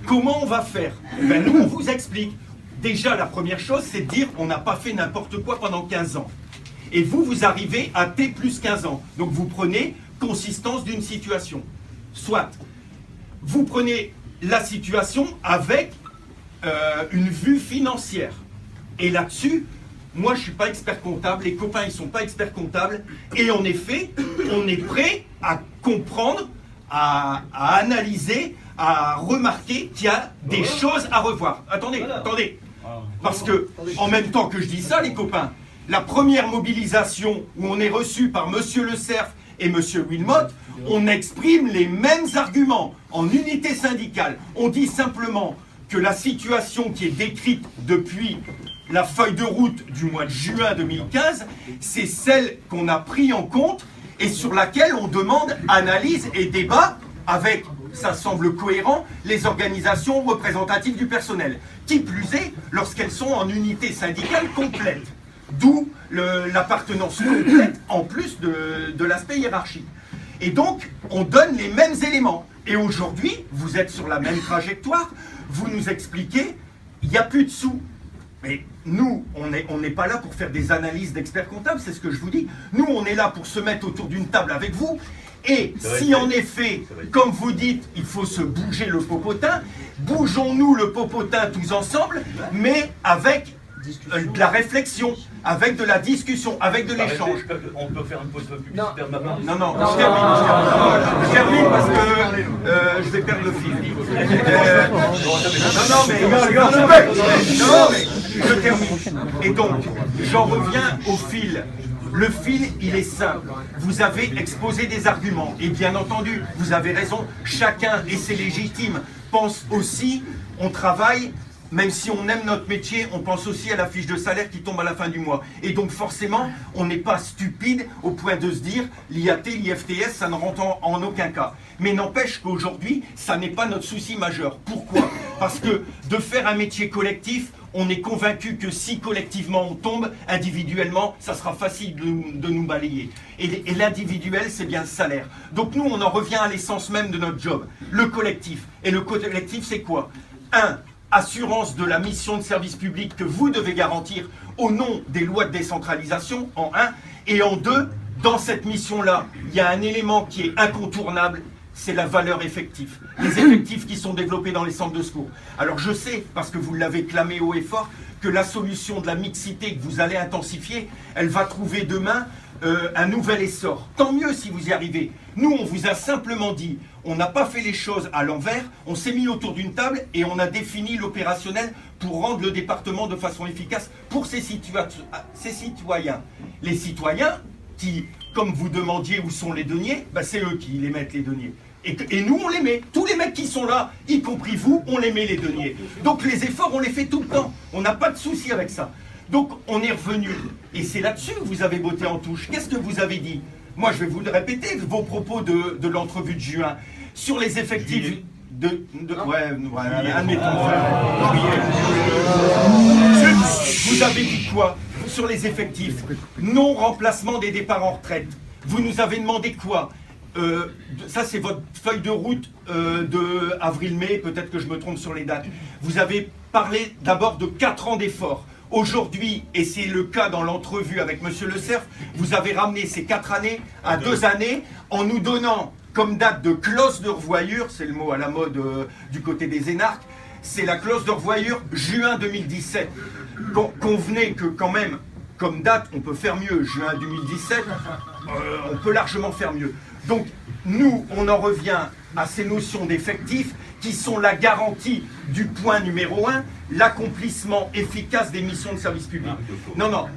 comment on va faire. Ben nous, on vous explique. Déjà, la première chose, c'est de dire on n'a pas fait n'importe quoi pendant 15 ans. Et vous arrivez à T plus 15 ans. Donc vous prenez consistance d'une situation. Soit vous prenez la situation avec une vue financière. Et là-dessus, moi je ne suis pas expert comptable, les copains ils ne sont pas experts comptables, et en effet, on est prêt à comprendre, à analyser, à remarquer qu'il y a des choses à revoir. Attendez. Parce que, en même temps que je dis ça, les copains, la première mobilisation où on est reçu par Monsieur Le Cerf et Monsieur Wilmot, on exprime les mêmes arguments en unité syndicale. On dit simplement que la situation qui est décrite depuis la feuille de route du mois de juin 2015, c'est celle qu'on a pris en compte et sur laquelle on demande analyse et débat avec, ça semble cohérent, les organisations représentatives du personnel. Qui plus est, lorsqu'elles sont en unité syndicale complète. D'où l'appartenance complète en plus de l'aspect hiérarchique. Et donc, on donne les mêmes éléments. Et aujourd'hui, vous êtes sur la même trajectoire, vous nous expliquez, il n'y a plus de sous. Mais nous, on n'est pas là pour faire des analyses d'experts comptables, c'est ce que je vous dis. Nous, on est là pour se mettre autour d'une table avec vous. Et si en effet, comme vous dites, il faut se bouger le popotin, bougeons-nous le popotin tous ensemble, mais avec de la réflexion, avec de la discussion, avec de l'échange. On peut faire une pause publicitaire de ma part? Non, je termine parce que je vais perdre le fil. Non, mais je termine. Et donc, j'en reviens au fil. Le fil, il est simple. Vous avez exposé des arguments. Et bien entendu, vous avez raison, chacun, et c'est légitime, pense aussi, on travaille. Même si on aime notre métier, on pense aussi à la fiche de salaire qui tombe à la fin du mois. Et donc forcément, on n'est pas stupide au point de se dire l'IAT, l'IFTS, ça ne rentre en aucun cas. Mais n'empêche qu'aujourd'hui, ça n'est pas notre souci majeur. Pourquoi? Parce que de faire un métier collectif, on est convaincu que si collectivement on tombe, individuellement, ça sera facile de nous balayer. Et l'individuel, c'est bien le salaire. Donc nous, on en revient à l'essence même de notre job, le collectif. Et le collectif, c'est quoi? Assurance de la mission de service public que vous devez garantir au nom des lois de décentralisation, en 1. Et en 2, dans cette mission-là, il y a un élément qui est incontournable, c'est la valeur effective. Les effectifs qui sont développés dans les centres de secours. Alors je sais, parce que vous l'avez clamé haut et fort, que la solution de la mixité que vous allez intensifier, elle va trouver demain un nouvel essor. Tant mieux si vous y arrivez. Nous, on vous a simplement dit, on n'a pas fait les choses à l'envers, on s'est mis autour d'une table et on a défini l'opérationnel pour rendre le département de façon efficace pour ces citoyens. Les citoyens qui, comme vous demandiez où sont les deniers, c'est eux qui les mettent les deniers. Et nous, on les met. Tous les mecs qui sont là, y compris vous, on les met les deniers. Donc les efforts, on les fait tout le temps. On n'a pas de souci avec ça. Donc on est revenu. Et c'est là-dessus que vous avez botté en touche. Qu'est-ce que vous avez dit? Moi, je vais vous le répéter, vos propos de l'entrevue de juin. Sur les effectifs admettons. Vous avez dit quoi? Sur les effectifs, non-remplacement des départs en retraite. Vous nous avez demandé quoi? Ça, c'est votre feuille de route de avril-mai, peut-être que je me trompe sur les dates. Vous avez parlé d'abord de 4 ans d'efforts. Aujourd'hui, et c'est le cas dans l'entrevue avec M. Le Cerf, vous avez ramené ces 4 années à 2 années en nous donnant comme date de clause de revoyure, c'est le mot à la mode du côté des énarques, c'est la clause de revoyure juin 2017. Convenez que quand même, comme date, on peut faire mieux. Juin 2017, on peut largement faire mieux. Donc, nous, on en revient à ces notions d'effectifs qui sont la garantie du point numéro 1, l'accomplissement efficace des missions de service public. Non,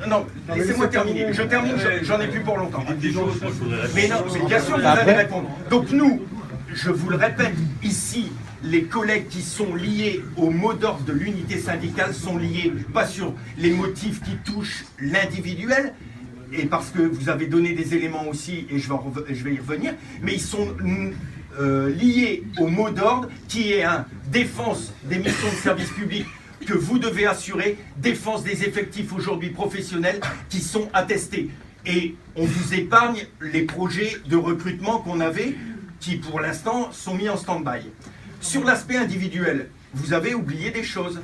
laissez-moi terminer. Je termine, j'en ai plus pour longtemps. Mais non, mais bien sûr, vous allez répondre. Donc nous, je vous le répète, ici, les collègues qui sont liés au mot d'ordre de l'unité syndicale sont liés, pas sur les motifs qui touchent l'individuel, et parce que vous avez donné des éléments aussi, et je vais y revenir, mais ils sont liés au mot d'ordre qui est défense des missions de service public que vous devez assurer, défense des effectifs aujourd'hui professionnels qui sont attestés. Et on vous épargne les projets de recrutement qu'on avait qui pour l'instant sont mis en stand-by. Sur l'aspect individuel, vous avez oublié des choses.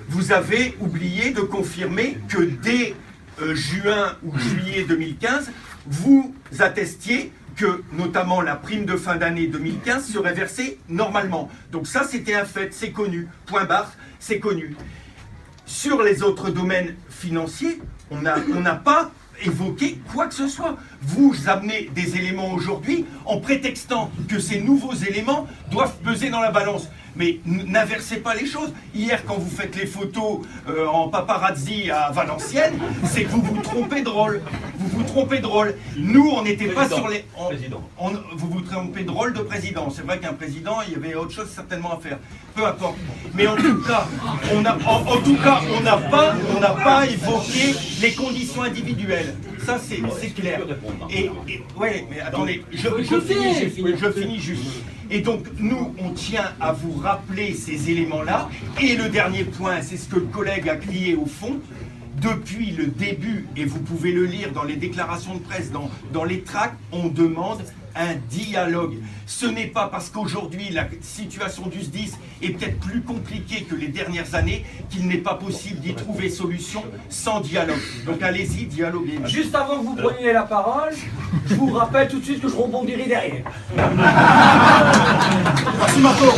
Vous avez oublié de confirmer que dès juin ou juillet 2015, vous attestiez que notamment la prime de fin d'année 2015 serait versée normalement. Donc ça, c'était un fait, c'est connu. Point barre, c'est connu. Sur les autres domaines financiers, on n'a pas évoqué quoi que ce soit. Vous amenez des éléments aujourd'hui en prétextant que ces nouveaux éléments doivent peser dans la balance. Mais n'inversez pas les choses. Hier, quand vous faites les photos en paparazzi à Valenciennes, c'est que vous vous trompez de rôle. vous vous trompez de rôle. Nous, on n'était pas Président. sur les... Président. Vous vous trompez de rôle de président. C'est vrai qu'un président, il y avait autre chose certainement à faire. Peu importe. Mais en tout cas, on n'a pas évoqué les conditions individuelles. Ça, c'est clair. Ouais, mais attendez, je finis juste. Et donc, nous, on tient à vous rappeler ces éléments-là. Et le dernier point, c'est ce que le collègue a crié au fond. Depuis le début, et vous pouvez le lire dans les déclarations de presse, dans les tracts, on demande un dialogue. Ce n'est pas parce qu'aujourd'hui la situation du SDIS est peut-être plus compliquée que les dernières années qu'il n'est pas possible d'y trouver solution sans dialogue. Donc allez-y, dialoguez. Juste avant que vous preniez la parole, je vous rappelle tout de suite que je rebondirai derrière. Merci Marco.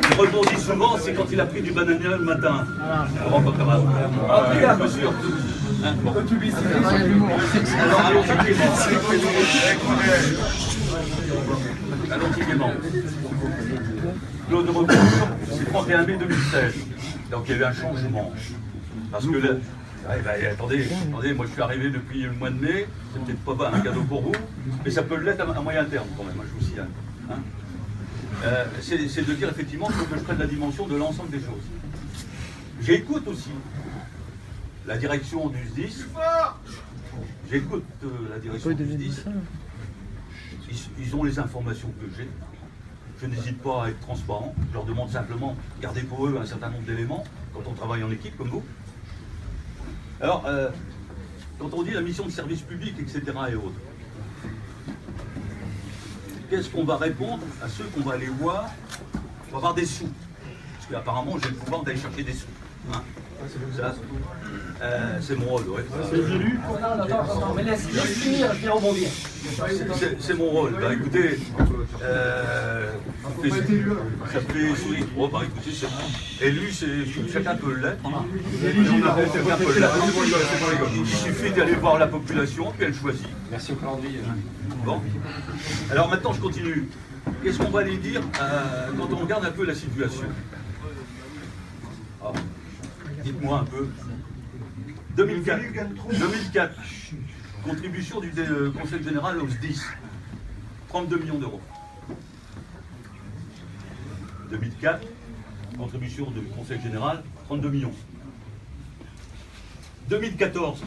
Je rebondis souvent, c'est quand il a pris du banania le matin. Monsieur. Allons-y gaiement. Claude de recours, c'est 31 mai 2016. Donc il y a eu un changement. Parce que là, attendez, moi je suis arrivé depuis le mois de mai, c'est peut-être pas un cadeau pour vous, mais ça peut l'être à moyen terme quand même, je vous signale. Hein. C'est de dire effectivement qu'il faut que je prenne la dimension de l'ensemble des choses. J'écoute aussi la direction du SDIS. J'écoute la direction du SDIS. Ils ont les informations que j'ai. Je n'hésite pas à être transparent. Je leur demande simplement, gardez pour eux un certain nombre d'éléments quand on travaille en équipe comme vous. Alors, quand on dit la mission de service public, etc. et autres, qu'est-ce qu'on va répondre à ceux qu'on va aller voir pour avoir des sous? Parce qu'apparemment, j'ai le pouvoir d'aller chercher des sous. Hein, ça, c'est mon rôle, ouais. Attends, mais laisse finir, je vais rebondir. C'est mon rôle. Bah écoutez, ça fait sourire. Oh, bah écoutez, élu, chacun peut l'être. Chacun peut l'être. Il suffit d'aller voir la population, puis elle choisit. Merci au calendrier. Bon. Alors maintenant, je continue. Qu'est-ce qu'on va aller dire quand on regarde un peu la situation? Ah, dites-moi un peu. 2004, contribution du Conseil général au SDIS, 32 millions d'euros. 2004, contribution du Conseil général, 32 millions. 2014,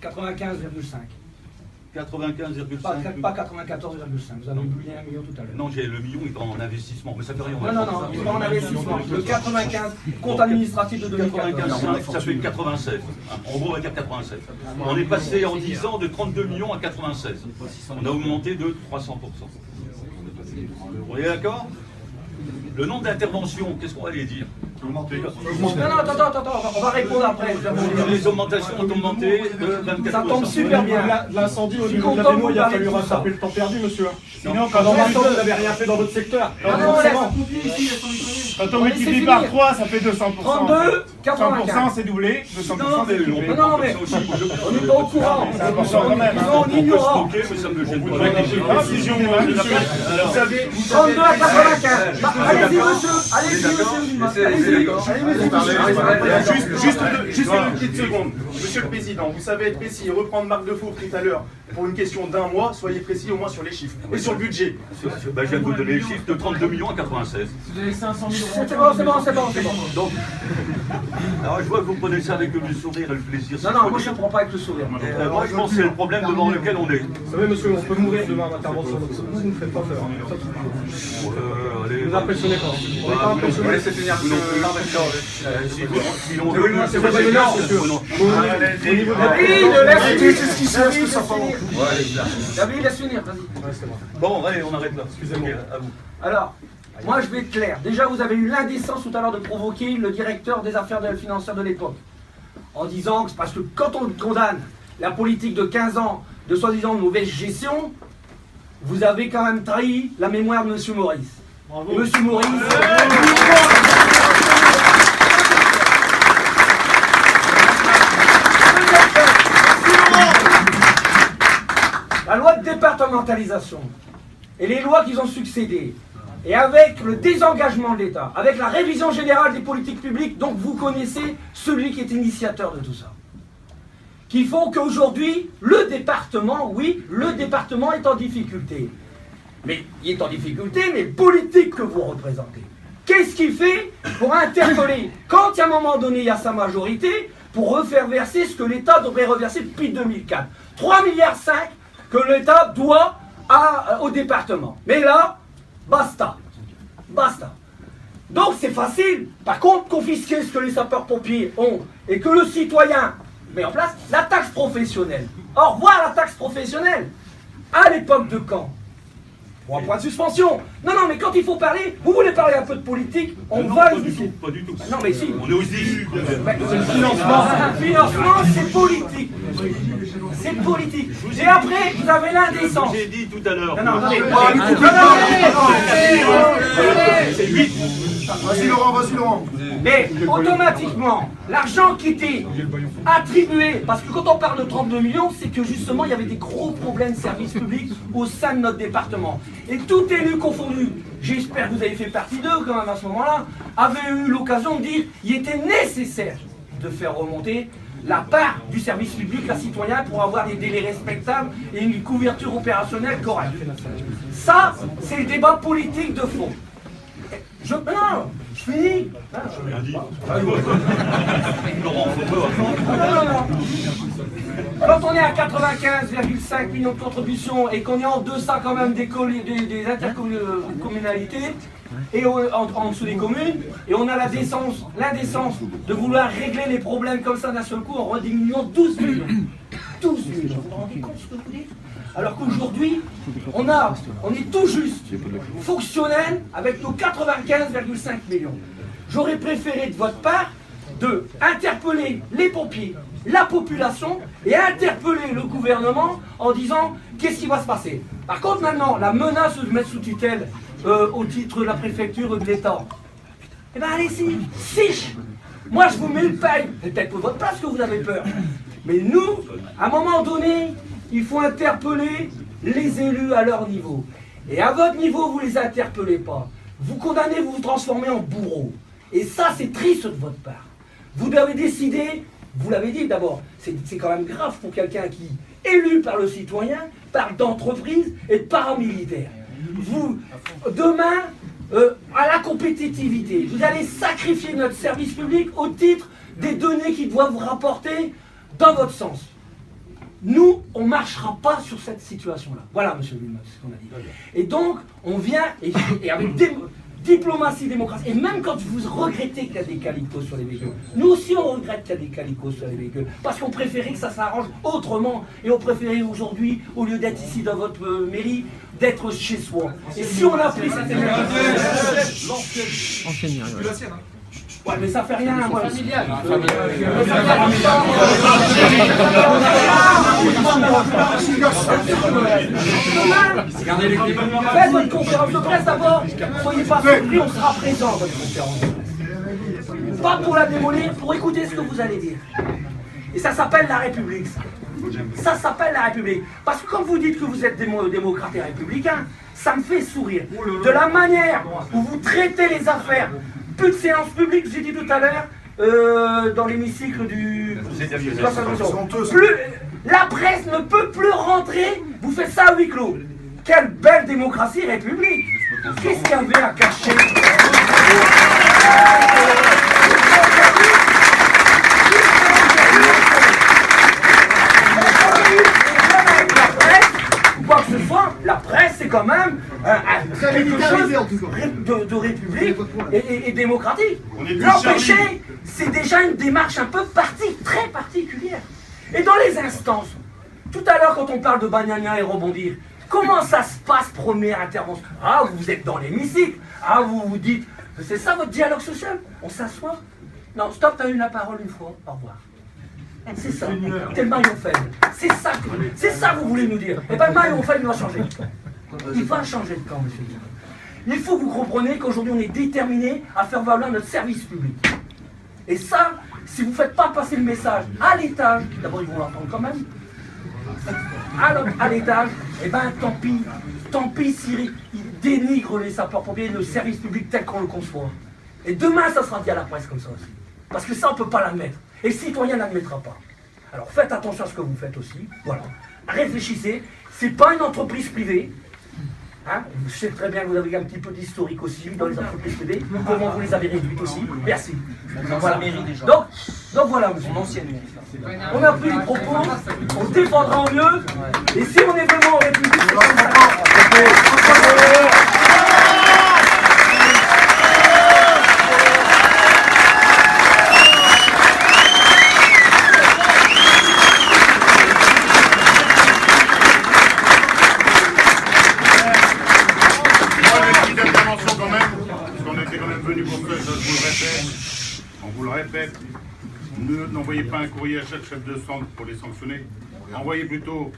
95,5. 95,5. Pas 94,5. Vous avez oublié 1 million tout à l'heure. Non, j'ai le million, il va en investissement, mais ça fait rien. Non, il va en investissement. Le 95, compte administratif de 2014. 95, ça fait 96. En gros, on va dire 87. On est passé en 10 ans de 32 millions à 96. On a augmenté de 300%. On est d'accord? Le nombre d'interventions, qu'est-ce qu'on va aller dire? Non, attends, on va répondre après. Les augmentations ont augmenté de 24%. Ça tombe super bien. L'incendie au niveau de la démo, il a fallu rattraper le temps perdu, monsieur. Sinon, quand on vous n'avez rien fait dans votre secteur. Quand on multiplie par 3, ça fait 200%. 32, 100% c'est doublé, 200% c'est doublé. Non, mais on n'est pas au courant. C'est important quand même. On ignore. Mais ça me gêne pas. Vous savez, 32 à 95. Allez-y, monsieur. Allez-y, Juste une petite seconde. Monsieur le Président, vous savez être précis et reprendre Marc Defour tout à l'heure pour une question d'un mois, soyez précis au moins sur les chiffres et sur le budget. Je viens de vous donner les chiffres de 32 millions à 96. Vous avez 500 000 euros. C'est bon. Donc, alors je vois que vous prenez ça avec le sourire et le plaisir. Non, moi je ne prends pas avec le sourire. Moi je pense que c'est le problème devant lequel on est. Vous savez, monsieur, on peut mourir demain en intervention, donc vous ne nous faites pas peur. Vous impressionnez pas. On n'est pas impressionné. Laissez finir Si on veut, c'est pas énorme, monsieur. David, laisse finir, vas-y. Bon, allez, on arrête là. Excusez-moi. À vous. Alors, moi je vais être clair. Déjà, vous avez eu l'indécence tout à l'heure de provoquer le directeur des affaires financières de l'époque. En disant que c'est parce que quand on condamne la politique de 15 ans de soi-disant mauvaise gestion, vous avez quand même trahi la mémoire de M. Maurice. Bravo. Et M. Maurice... La loi de départementalisation et les lois qui ont succédé, et avec le désengagement de l'État, avec la révision générale des politiques publiques, donc vous connaissez celui qui est initiateur de tout ça, qui font qu'aujourd'hui, le département, oui, le département est en difficulté. Mais il est en difficulté, mais politique que vous représentez. Qu'est-ce qu'il fait pour interpeller, quand à un moment donné il y a sa majorité, pour refaire verser ce que l'État devrait reverser depuis 2004 ? 3,5 milliards que l'État doit au département. Mais là, basta. Basta. Donc c'est facile. Par contre, confisquer ce que les sapeurs-pompiers ont et que le citoyen met en place, la taxe professionnelle. Au revoir la taxe professionnelle. À l'époque de quand ? Pour un point de suspension. Non, non, mais quand il faut parler, vous voulez parler un peu de politique, on non, va pas ici. du tout, pas du tout. Non, mais si. On est aux 10. Le financement, c'est politique. C'est politique. Et après, vous avez l'indécence. J'ai dit tout à l'heure. Non, non, attendez. C'est 8. Vas-y Laurent. Mais automatiquement, l'argent qui était attribué, parce que quand on parle de 32 millions, c'est que justement il y avait des gros problèmes de services publics au sein de notre département. Et tout élu confondu, j'espère que vous avez fait partie d'eux quand même à ce moment-là, avait eu l'occasion de dire qu'il était nécessaire de faire remonter la part du service public à citoyen pour avoir des délais respectables et une couverture opérationnelle correcte. Ça, c'est le débat politique de fond. Non, je finis. Rien dit. Laurent, faut pas. Non. Quand on est à 95,5 millions de contributions et qu'on est en deçà quand même des intercommunalités et en dessous des communes, et on a l'indécence de vouloir régler les problèmes comme ça d'un seul coup en rediminuant 12 millions. 12 millions. Vous vous rendez compte ce que vous dites ? Alors qu'aujourd'hui, on est tout juste fonctionnel avec nos 95,5 millions. J'aurais préféré de votre part de interpeller les pompiers, la population et interpeller le gouvernement en disant qu'est-ce qui va se passer. Par contre maintenant, la menace de mettre sous tutelle au titre de la préfecture de l'État, eh bien allez-y, si. Moi je vous mets le paille, c'est peut-être pour votre place que vous avez peur. Mais nous, à un moment donné, il faut interpeller les élus à leur niveau. Et à votre niveau, vous ne les interpellez pas. Vous condamnez, vous vous transformez en bourreau. Et ça, c'est triste de votre part. Vous avez décidé, vous l'avez dit d'abord, c'est quand même grave pour quelqu'un qui, élu par le citoyen, parle d'entreprise et de paramilitaire. Vous, demain, à la compétitivité, vous allez sacrifier notre service public au titre des données qui doivent vous rapporter dans votre sens. Nous, on ne marchera pas sur cette situation-là. Voilà, monsieur Villemot, c'est ce qu'on a dit. Et donc, on vient, et avec diplomatie, démocratie, et même quand vous regrettez qu'il y a des calicots sur les véhicules, nous aussi on regrette qu'il y a des calicots sur les véhicules, parce qu'on préférait que ça s'arrange autrement, et on préférait aujourd'hui, au lieu d'être ici dans votre mairie, d'être chez soi. Et si on applique cette énergie... Ouais, mais ça fait rien, moi. Familial. Faites votre conférence de presse d'abord. Soyez pas surpris, on sera présent à votre conférence de presse. Pas pour la démolir, pour écouter ce que vous allez dire. Et ça s'appelle la République, ça. Ça s'appelle la République. Parce que quand vous dites que vous êtes démocrate et républicain, ça me fait sourire. De la manière où vous traitez les affaires. Plus de séances publiques, j'ai dit tout à l'heure, dans l'hémicycle du... La presse ne peut plus rentrer, vous faites ça à huis clos. Quelle belle démocratie république. Qu'est-ce qu'il y avait à cacher? Quoi que ce soit, la presse c'est quand même quelque chose de république et démocratique. L'empêcher, c'est déjà une démarche un peu très particulière. Et dans les instances, tout à l'heure quand on parle de Bagnagna et rebondir, comment ça se passe première intervention? Ah, vous êtes dans l'hémicycle, ah, vous vous dites, c'est ça votre dialogue social? On s'assoit? Non, stop, t'as eu la parole une fois, au revoir. C'est ça, t'es le maillon faible. C'est ça que vous voulez nous dire. Et bien le maillon faible, il va changer de camp. Il va changer de camp, monsieur. Il faut que vous compreniez qu'aujourd'hui on est déterminé à faire valoir notre service public. Et ça, si vous ne faites pas passer le message à l'étage, d'abord ils vont l'entendre quand même, à l'étage, et bien tant pis tant pis s'ils dénigrent les sapeurs-pompiers, le service public tel qu'on le conçoit. Et demain, ça sera dit à la presse comme ça aussi. Parce que ça, on ne peut pas l'admettre. Et le citoyen n'admettra pas. Alors faites attention à ce que vous faites aussi. Voilà. Réfléchissez. C'est pas une entreprise privée. Hein, je sais très bien que vous avez un petit peu d'historique aussi dans les entreprises privées. Comment vous les avez réduites aussi. Merci. Voilà. Donc voilà, monsieur. On a pris les propos, on défendra en mieux. Et si on est vraiment en République, c'est comme ça. On vous le répète, n'envoyez pas un courrier à chaque chef de centre pour les sanctionner. Envoyez plutôt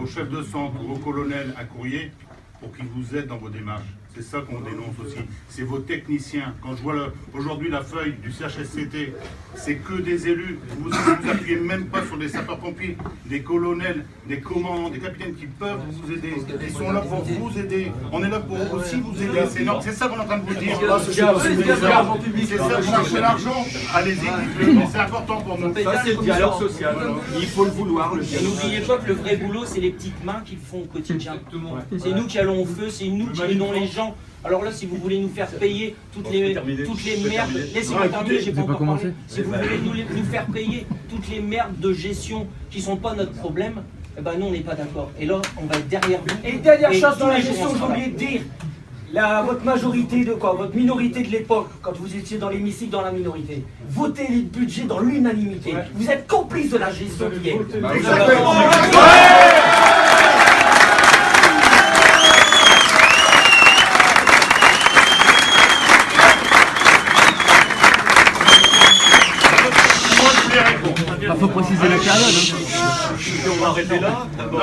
au chef de centre ou au colonel un courrier pour qu'il vous aide dans vos démarches. C'est ça qu'on dénonce aussi. C'est vos techniciens. Quand je vois aujourd'hui la feuille du CHSCT, c'est que des élus. Vous ne vous appuyez même pas sur des sapeurs-pompiers, des colonels, des commandants, des capitaines qui peuvent vous aider. Ils sont là pour vous aider. On est là pour aussi vous aider. C'est ça qu'on est en train de vous dire. C'est ça, vous cherchez l'argent. Allez-y, dites-le. C'est important pour nous. Ça, c'est le dialogue social. Il faut le vouloir, le dialogue. N'oubliez pas que le vrai boulot, c'est les petites mains qui le font au quotidien. C'est nous qui allons au feu, c'est nous qui aidons les gens. Alors là, si vous voulez nous faire payer toutes les merdes, laissez-moi terminer, j'ai pas encore commencé. Si vous voulez nous faire payer toutes les merdes de gestion qui sont pas notre problème, eh ben nous on n'est pas d'accord. Et là, on va être derrière vous. Et dernière chose dans la gestion, j'ai oublié de dire, votre majorité de quoi, votre minorité de l'époque, quand vous étiez dans l'hémicycle dans la minorité, votez les budgets dans l'unanimité. Vous êtes complice de la gestion qui est. Il faut préciser la période. On va arrêter là. Non.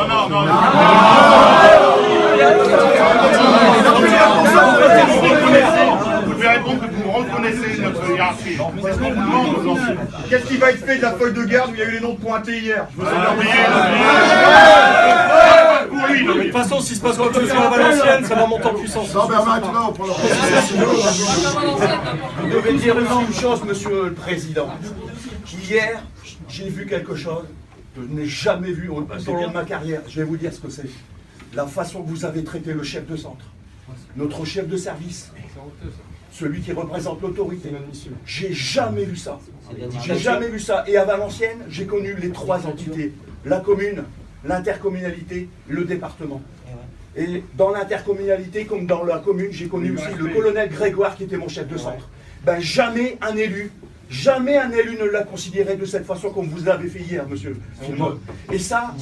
Vous devez répondre que vous reconnaissez notre hiérarchie. C'est ce qu'on vous demande aujourd'hui. Qu'est-ce qui va être fait de la feuille de garde où il y a eu les noms pointés hier? De toute façon, s'il se passe quoi que ce soit à Valenciennes, ça va monter en puissance. Non, mais maintenant, on prend leur Vous devez dire une chose, monsieur le président. Hier, j'ai vu quelque chose que je n'ai jamais vu au long de ma carrière. Je vais vous dire ce que c'est. La façon que vous avez traité le chef de centre, notre chef de service, celui qui représente l'autorité. J'ai jamais vu ça. J'ai jamais vu ça. Et à Valenciennes, j'ai connu les trois entités. La commune, l'intercommunalité, le département. Et dans l'intercommunalité, comme dans la commune, j'ai connu aussi le colonel Grégoire qui était mon chef de centre. Ben, jamais un élu ne l'a considéré de cette façon comme vous l'avez fait hier, monsieur. Et ça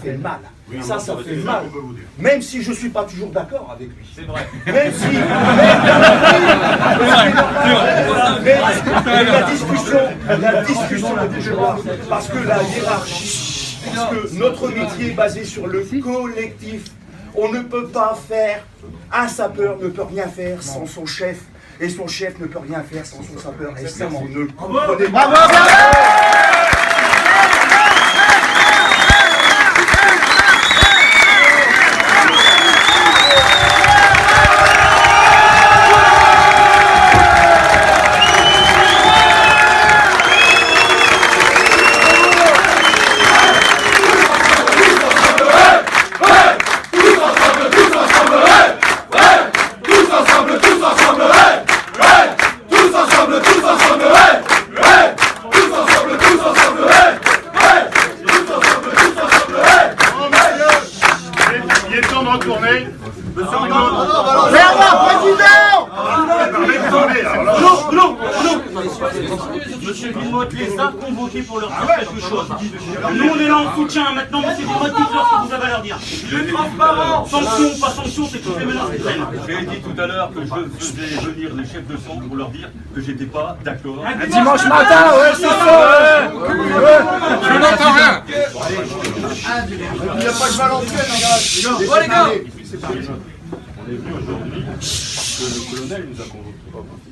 fait mal. Ça fait mal. Même si je ne suis pas toujours d'accord avec lui. C'est vrai. Même si... Mais la discussion ne bouge pas. Parce que la hiérarchie, puisque notre métier est basé sur le collectif, on ne peut pas faire... Un sapeur ne peut rien faire sans son chef. Et son chef ne peut rien faire sans son sapeur. Et ça, vous ne le comprenez pas. Monsieur Villemotte les a convoqués pour leur dire quelque chose. Nous on est là en soutien, maintenant monsieur Villemotte dites-leur ce que vous avez à leur dire. Le transparent, sanction ou pas sanction, c'est toutes les menaces qui prennent. J'ai dit tout à l'heure que je faisais venir les chefs de centre pour leur dire que j'étais pas d'accord. Un dimanche matin, ouais, c'est ça, Je n'entends rien. Il n'y a pas de Valenciennes, les gars. On est venu aujourd'hui parce que le colonel nous a convoqués.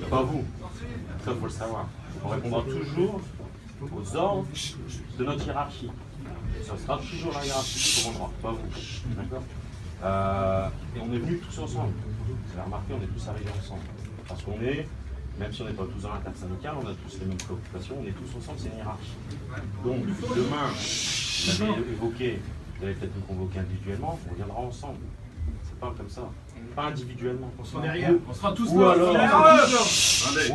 Pas vous. Ça, il faut le savoir. On répondra toujours aux ordres de notre hiérarchie. Ça sera toujours la hiérarchie qui commandera, pas vous. D'accord ? Et on est venus tous ensemble. Vous avez remarqué, on est tous arrivés ensemble. Parce qu'on est, même si on n'est pas tous dans l'intersyndical, on a tous les mêmes préoccupations, on est tous ensemble, c'est une hiérarchie. Donc, demain, vous avez évoqué, vous allez peut-être nous convoquer individuellement, on reviendra ensemble. C'est pas comme ça. Pas individuellement. On sera derrière. On sera tous ou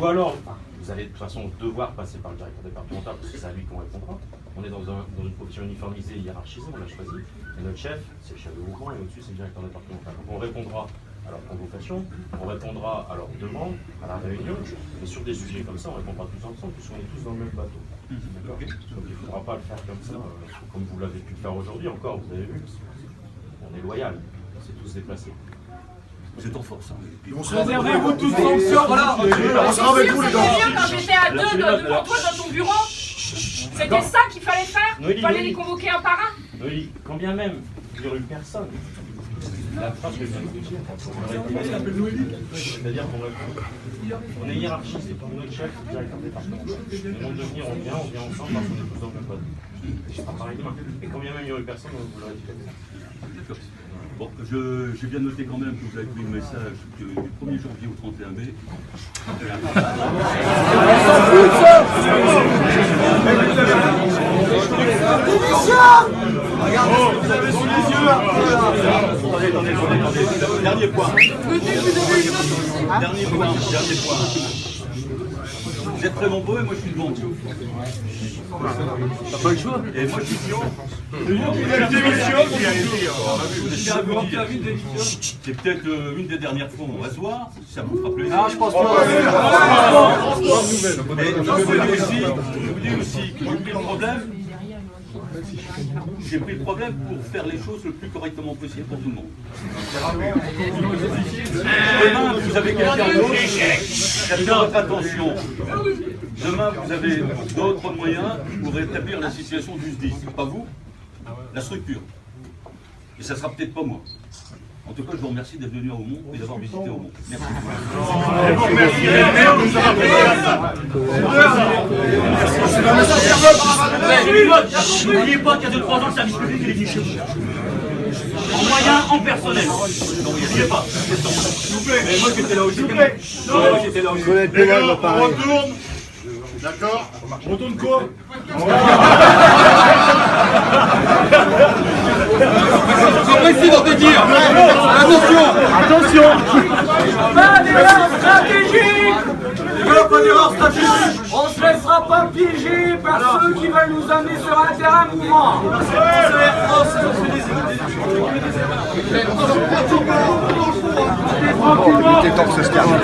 alors, vous allez de toute façon devoir passer par le directeur départemental parce que c'est à lui qu'on répondra. On est dans une profession uniformisée, hiérarchisée, on l'a choisi. Et notre chef, c'est le chef de mouvement et au-dessus, c'est le directeur départemental. Donc on répondra à leur convocation, on répondra à leurs demandes, à la réunion. Et sur des sujets comme ça, on répondra tous ensemble puisqu'on est tous dans le même bateau. D'accord ? Donc il ne faudra pas le faire comme ça, comme vous l'avez pu le faire aujourd'hui encore, vous avez vu. On est loyal, on s'est tous déplacés. Vous êtes en force. Hein. On se réservez-vous de toute fonction. Voilà. On sera avec vous les gars. Quand j'étais à deux devant toi dans ton bureau, c'était ça qu'il fallait faire. Il fallait les convoquer un par un. Oui, quand bien même il n'y aurait eu personne. La phrase que je viens de vous dire, c'est-à-dire qu'on est hiérarchiste, c'est pour notre chef, c'est le directeur départemental. Et donc de venir, on vient ensemble parce qu'on est tous dans le même bateau. Ce sera pareil demain. Et quand bien même il n'y aurait eu personne, on vous l'aurait dit comme ça. D'accord. Bon, j'ai bien noté quand même que vous avez pris le message du 1er janvier au 31 mai. Vous avez sous les yeux. Attendez. Dernier point. Vous êtes très nombreux et moi je suis devant vous. T'as pas le choix. Et moi je suis devant. C'est peut-être une des dernières fois où on va se voir, ça vous fera plaisir. Ah, je pense pas. Mais je vous dis aussi que j'ai pris le problème. J'ai pris le problème pour faire les choses le plus correctement possible pour tout le monde. Demain, vous avez quelqu'un d'autre qui attire votre attention. Demain, vous avez d'autres moyens pour rétablir la situation du SDIS. Pas vous, la structure. Et ça sera peut-être pas moi. En tout cas, je vous remercie d'être venu à Aumont et d'avoir visité Aumont. Merci. N'oubliez pas qu'il y a 2-3 ans, le service public il est venu chez vous. En moyens, en personnel. N'oubliez pas. S'il vous plaît. Mais moi j'étais là aussi. J'étais là aussi. Les gars, on retourne. D'accord. On retourne quoi? C'est précis dans tes dires. Attention. Pas d'erreur stratégique. On se laissera pas piéger par ceux qui veulent nous amener sur un terrain mouvant. Il était temps que ça se termine.